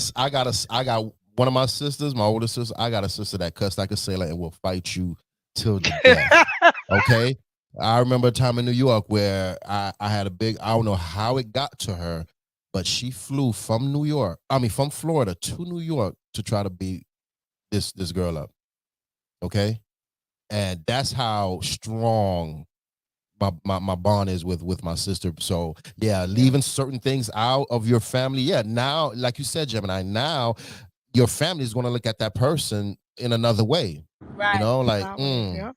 one of my sisters, my older sister. I got a sister that cussed like a sailor and will fight you till the death. Okay. I remember a time in New York where I had a big, I don't know how it got to her, but she flew from from Florida to New York to try to beat this girl up. Okay. And that's how strong my bond is with my sister. So yeah, Yeah. leaving certain things out of your family. Yeah, now, like you said, Gemini, now your family is going to look at that person in another way. Right. Like, Sideways,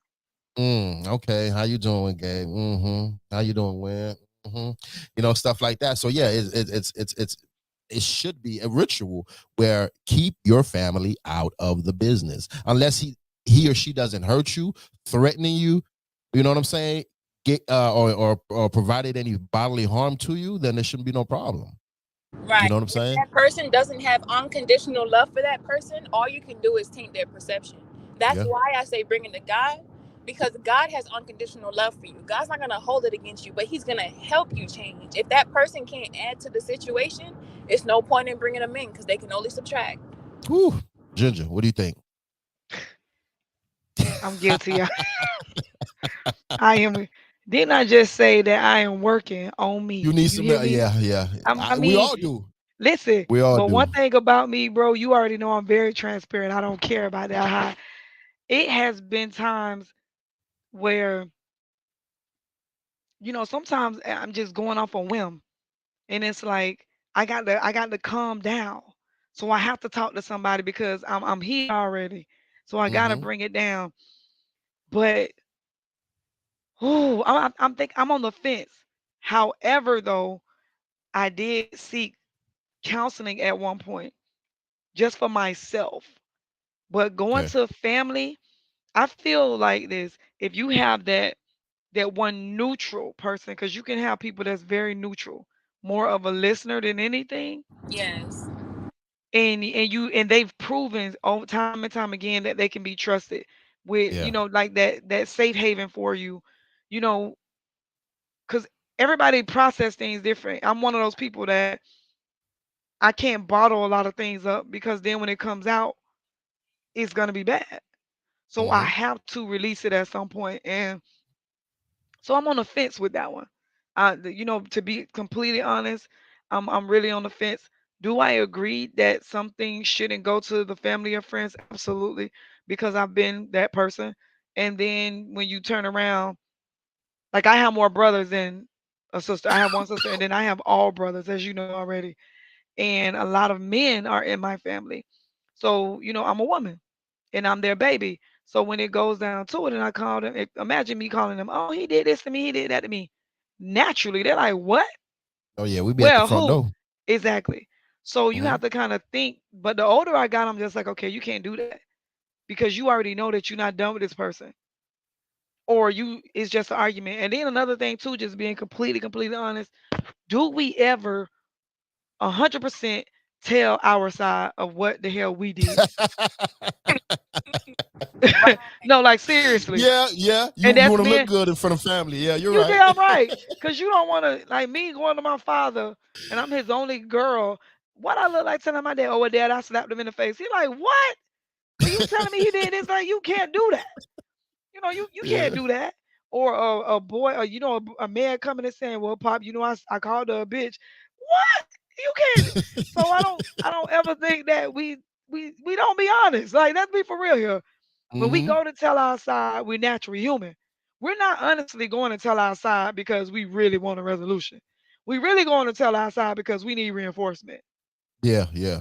yeah. okay, how you doing, Gabe? How you doing, Win? Stuff like that. So yeah, it's it should be a ritual where keep your family out of the business unless he or she doesn't hurt you, threatening you. You know what I'm saying? Get or provided any bodily harm to you, then there shouldn't be no problem. You Right. know what I'm If saying? that person doesn't have unconditional love for that person, all you can do is taint their perception. That's Yeah. why I say bring it to God, because God has unconditional love for you. God's not going to hold it against you, but He's going to help you change. If that person can't add to the situation, it's no point in bringing them in because they can only subtract. Whew. Ginger, what do you think? I'm guilty. I am. Didn't I just say that I am working on You me? need You some. hear me? Yeah, yeah. I We mean, all do. listen. We all But do. one thing about me, bro, you already know I'm very transparent. I don't care about that. It has been times where sometimes I'm just going off a whim, and it's like I got to calm down. So I have to talk to somebody because I'm here already. So I got to Mm-hmm. bring it down. But I'm on the fence. However, though, I did seek counseling at one point just for myself. But going Okay. to family, I feel like this. If you have that one neutral person, because you can have people that's very neutral, more of a listener than anything, Yes. and they've proven over time and time again that they can be trusted with, Yeah. like that safe haven for you, you know, because everybody process things different. I'm one of those people that I can't bottle a lot of things up because then when it comes out, it's gonna be bad. So I Mm-hmm. have to release it at some point, and so I'm on the fence with that one. To be completely honest, I'm really on the fence. Do I agree that some things shouldn't go to the family or friends? Absolutely, because I've been that person. And then when you turn around, like I have more brothers than a sister. I have one sister, and then I have all brothers, as you know already. And a lot of men are in my family. So, I'm a woman and I'm their baby. So when it goes down to it, and I call them, imagine me calling them, oh, he did this to me, he did that to me. Naturally, they're like, what? Oh yeah, we be at the Well, front who? door. Exactly. So you Mm-hmm. have to kind of think. But the older I got, I'm just like, okay, you can't do that because you already know that you're not done with this person, or it's just an argument. And then another thing too, just being completely honest, do we ever 100% tell our side of what the hell we did? Right. No, like seriously. Yeah, yeah. And You that's want to look being good in front of family. Yeah, you're you right. damn right. Cause you don't wanna like me going to my father and I'm his only girl. What I look like telling my dad, oh well, dad, I slapped him in the face. He like, what? So you telling me he did this? Like you can't do that. You can't Yeah. do that. Or a boy, or a man coming and saying, well, pop, I called her a bitch. What? You can't. So I don't ever think that we don't be honest. Like let's be for real here. When we Mm-hmm. go to tell our side, we're naturally human. We're not honestly going to tell our side because we really want a resolution. We really going to tell our side because we need reinforcement. Yeah, yeah.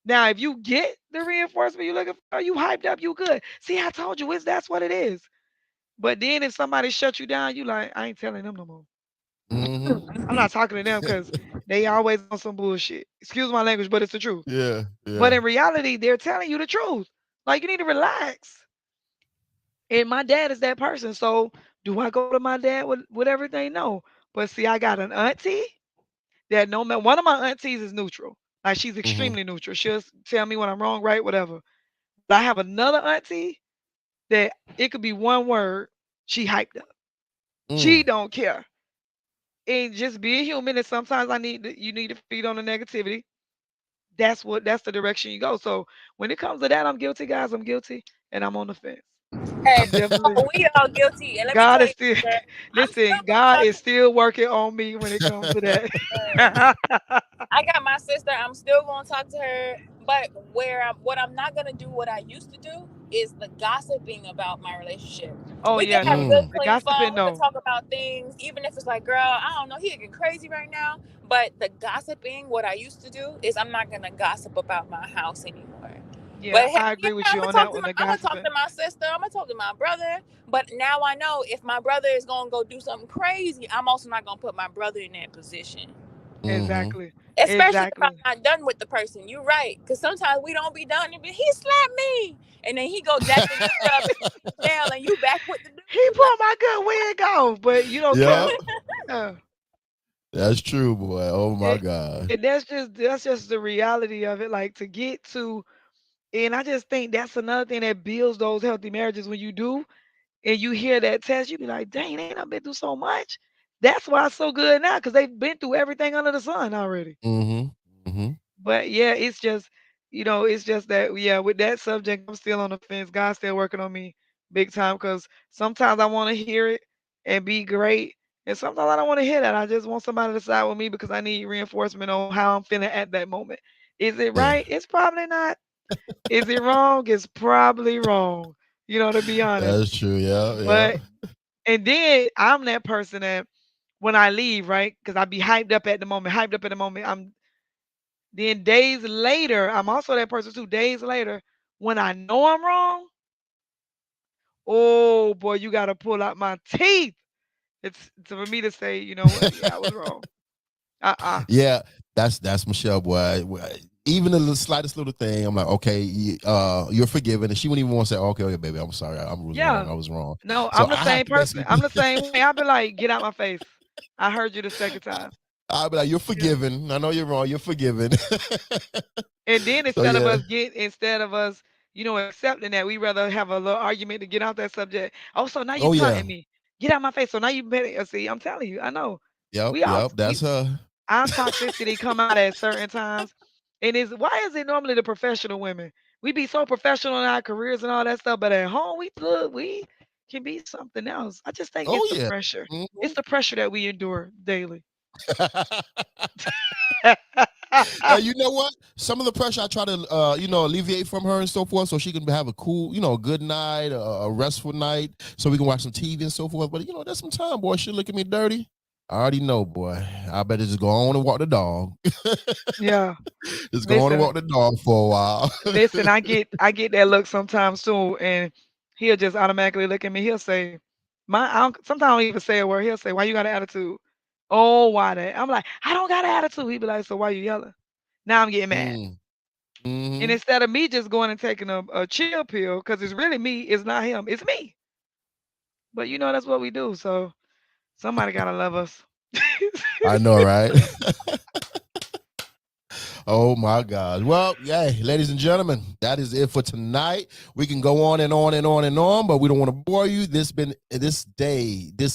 Now, if you get the reinforcement you're looking for, you hyped up, you good. See, I told you, that's what it is. But then if somebody shut you down, you like, I ain't telling them no more. Mm-hmm. I'm not talking to them because they always on some bullshit. Excuse my language, but it's the truth. Yeah, But yeah. in reality, they're telling you the truth. Like you need to relax. And my dad is that person. So do I go to my dad with everything? No. But see, I got an auntie that no matter one of my aunties is neutral. Like she's Mm-hmm. extremely neutral. She'll tell me when I'm wrong, right, whatever. But I have another auntie that it could be one word, she hyped up. She Mm. don't care. And just being human, and sometimes you need to feed on the negativity. That's the direction you go. So when it comes to that, I'm guilty, guys. I'm guilty, and I'm on the fence. Hey, I'm definitely we all guilty. And let me God tell is you, still sister, I'm still listen, gonna God talk is to still working on me when it comes to her. that. I got my sister. I'm still going to talk to her. But what I'm not going to do, what I used to do, is the gossiping about my relationship. Oh We can yeah, have no. good, Mm. The clean gossiping, fun. We can no. talk about things, even if it's like, girl, I don't know, he getting crazy right now. But the gossiping, what I used to do, is I'm not going to gossip about my house anymore. But Yeah, hey, I yeah, agree with you on that one, the I'm gonna talk gossiping. to my sister. I'm gonna talk to my brother. But now I know if my brother is gonna go do something crazy, I'm also not gonna put my brother in that position. Mm-hmm. Exactly. especially if I'm Exactly. not done with the person. You're right, because sometimes we don't be done. And he slapped me, and then he go jack the dude up and put him in jail, and you back with the He dude. Like, pulled my good wig off, but you don't Yep, care. Yeah. that's true, boy. Oh my And, God. and that's just the reality of it. Like to get to, and I just think that's another thing that builds those healthy marriages when you do, and you hear that test, you be like, dang, they done been through so much. That's why it's so good now, because they've been through everything under the sun already. Mm-hmm. Mm-hmm. But yeah, it's just, it's just that, yeah, with that subject, I'm still on the fence. God's still working on me big time because sometimes I want to hear it and be great. And sometimes I don't want to hear that. I just want somebody to side with me because I need reinforcement on how I'm feeling at that moment. Is it Yeah, right? It's probably not. Is it wrong? It's probably wrong, to be honest. that's true. Yeah, yeah. But, and then I'm that person that when I leave, right? Because I be hyped up at the moment, hyped up at the moment. Then days later, I'm also that person too. Days later, when I know I'm wrong, oh boy, you gotta pull out my teeth. It's for me to say, you know what? Yeah, I was wrong. Uh-uh. Yeah, that's Michelle, boy. Even the slightest little thing, I'm like, okay, you're forgiven, and she wouldn't even want to say, okay, okay, baby, I'm sorry, I was wrong, Yeah. I was wrong. No, So I'm the I have same to person. basically, I'm the same way. I'll be like, get out my face. I heard you the second time. I'll be like, you're Yeah. forgiven. I know you're wrong. You're forgiven. And then So yeah. instead of us, accepting that, we rather have a little argument to get out that subject. Oh, so now you Oh yeah. taunting me. Get out my face. So now you better see, I'm telling you, I know. Yep. We all Yep. we That's her. our toxicity come out at certain times. And is why is it normally the professional women? We be so professional in our careers and all that stuff, but at home we can be something else. I just think it's Oh the yeah. pressure. It's Mhm. the pressure that we endure daily. And you know what? Some of the pressure I try to, alleviate from her and so forth, so she can have a cool, good night, a restful night, so we can watch some TV and so forth. But there's some time, boy. She look at me dirty. I already know, boy. I better just go on and walk the dog. Yeah. Just go on and Listen, walk the dog for a while. listen, I get that look sometimes too, and he'll just automatically look at me. He'll say, sometimes I don't even say a word. He'll say, "Why you got an attitude?" Oh, why that? I'm like, I don't got an attitude. He be like, so why you yelling? Now I'm getting mad. Mm. And Hmm. instead of me just going and taking a chill pill, because it's really me, it's not him, it's me. But that's what we do. So somebody gotta love us. I know, right? Oh my God. Well, yeah, ladies and gentlemen, that is it for tonight. We can go on and on and on and on, but we don't want to bore you. This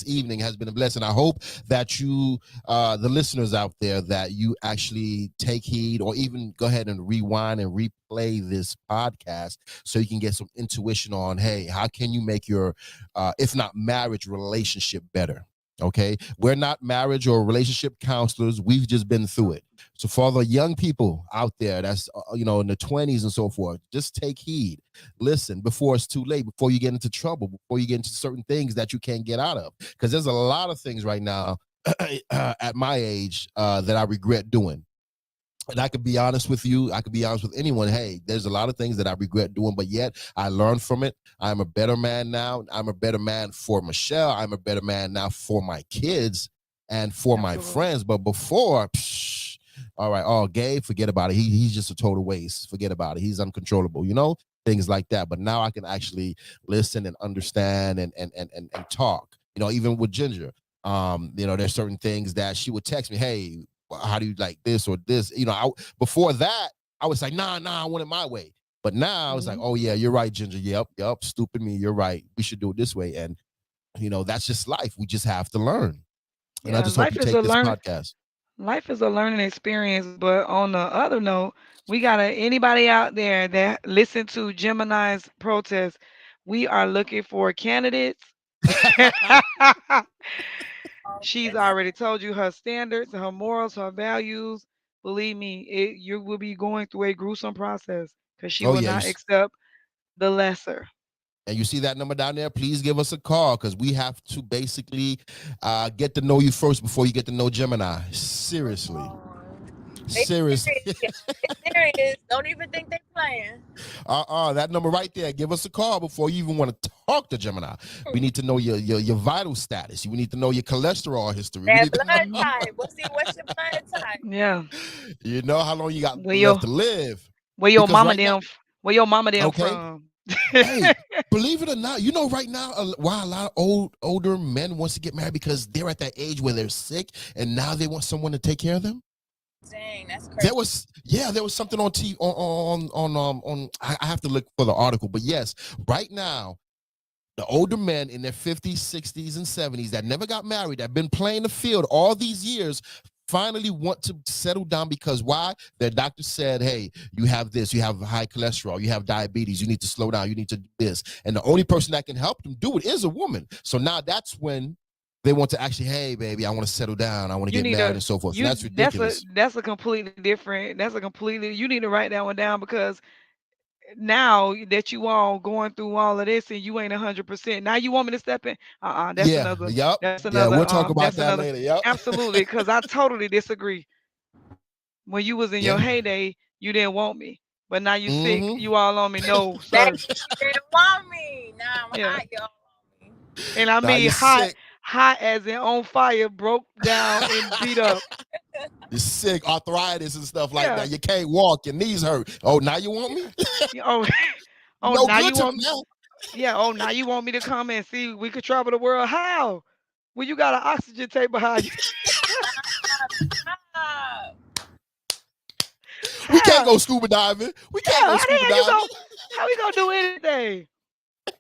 evening has been a blessing. I hope that you, the listeners out there, that you actually take heed or even go ahead and rewind and replay this podcast so you can get some intuition on, hey, how can you make your, if not marriage, relationship better? Okay. We're not marriage or relationship counselors. We've just been through it. So for the young people out there that's in the 20s and so forth, just take heed. Listen before it's too late, before you get into trouble, before you get into certain things that you can't get out of. Because there's a lot of things right now at my age that I regret doing. And I could be honest with you. I could be honest with anyone. Hey, there's a lot of things that I regret doing, but yet I learned from it. I'm a better man now. I'm a better man for Michelle. I'm a better man now for my kids and for my Absolutely. friends. But before, all right, oh, Gabe, forget about it. He's just a total waste. Forget about it. He's uncontrollable, things like that. But now I can actually listen and understand and talk. Even with Ginger, there's certain things that she would text me, hey, how do you like this or this? Before that, I was like, nah, I want it my way. But now it's like, Mhm. oh yeah, you're right, Ginger. Yep, stupid me. You're right. We should do it this way. And that's just life. We just have to learn. And I Yeah, just hope you take this podcast. life is a learning experience, but on the other note, we gotta anybody out there that listen to Gemini's protest, we are looking for candidates. She's yes. already told you her standards, her morals, her values. Believe me, you will be going through a gruesome process because she Oh will yeah, not accept the lesser. and you see that number down there, please give us a call because we have to basically get to know you first before you get to know Gemini. Come Seriously. on. They Serious. serious. They serious. Don't even think they're playing. That number right there. Give us a call before you even want to talk to Gemini. We need to know your vital status. We need to know your cholesterol history. We That need to blood know, type. What's your blood type? Yeah. you know how long you got Where left your to live. where your Because mama right now, them where your mama them okay, from? hey, believe it or not, you know right now why a lot of older men wants to get married because they're at that age where they're sick and now they want someone to take care of them. Dang, that's crazy. There was something on TV on I have to look for the article, but yes, right now the older men in their 50s, 60s, and 70s that never got married, that have been playing the field all these years, finally want to settle down because why? Their doctor said, hey, you have this, you have high cholesterol, you have diabetes, you need to slow down, you need to do this. And the only person that can help them do it is a woman. So now that's when they want to actually, hey, baby, I want to settle down, I want to You get need married a and so forth. So you that's ridiculous. that's a completely different you need to write that one down because now that you all going through all of this and you ain't 100%. Now you want me to step in? Yeah, yep. That's Yeah, another we'll talk about that's that another later. Yep. absolutely because I totally disagree. When you was in your Yeah. heyday, you didn't want me. But now you sick, Mm-hmm. you all on me. No, That sir. you didn't want me. Now I'm Yeah. hot, y'all want me. And I Now mean you're hot, sick. hot as in on fire, broke down and beat up. You're sick, arthritis and stuff like Yeah. that. You can't walk, your knees hurt. Oh, now you want me? Yeah, oh, oh, No now good you to me want now. yeah, oh, now you want me to come and see we could travel the world. How? Well, you got an oxygen tape behind you. Ah, We can't How? go scuba diving. We can't Yeah, go how the scuba hell you diving. go? How we gonna do anything?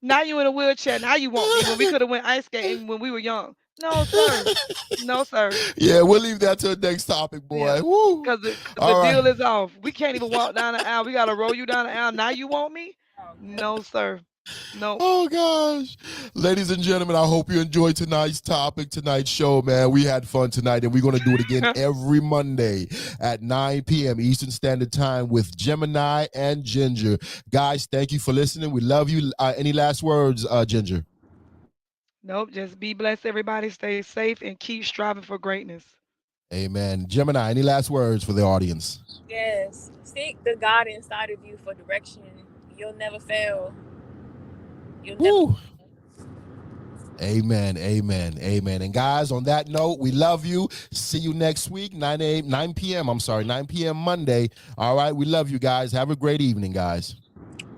Now you in a wheelchair. Now you want me when we could have went ice skating when we were young. No, sir. No, sir. Yeah, we'll leave that to the next topic, Yeah. boy. Woo. Cause the All right. deal is off. We can't even walk down the aisle. We gotta roll you down the aisle. Now you want me? oh, No, sir. No. Oh gosh. Ladies and gentlemen, I hope you enjoyed tonight's topic, tonight's show, man. We had fun tonight, and we're going to do it again every Monday at 9 p.m. Eastern Standard Time with Gemini and Ginger. Guys, thank you for listening. We love you. Any last words, Ginger? Nope. Just be blessed, everybody. Stay safe and keep striving for greatness. Amen. Gemini, any last words for the audience? yes. Seek the God inside of you for direction. You'll never fail. You'll never. Woo. Amen. Amen. Amen. And guys, on that note, we love you. See you next week, 9 p.m. 9 p.m. Monday. All right. We love you guys. Have a great evening, guys.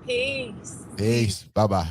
Peace. Peace. Bye-bye.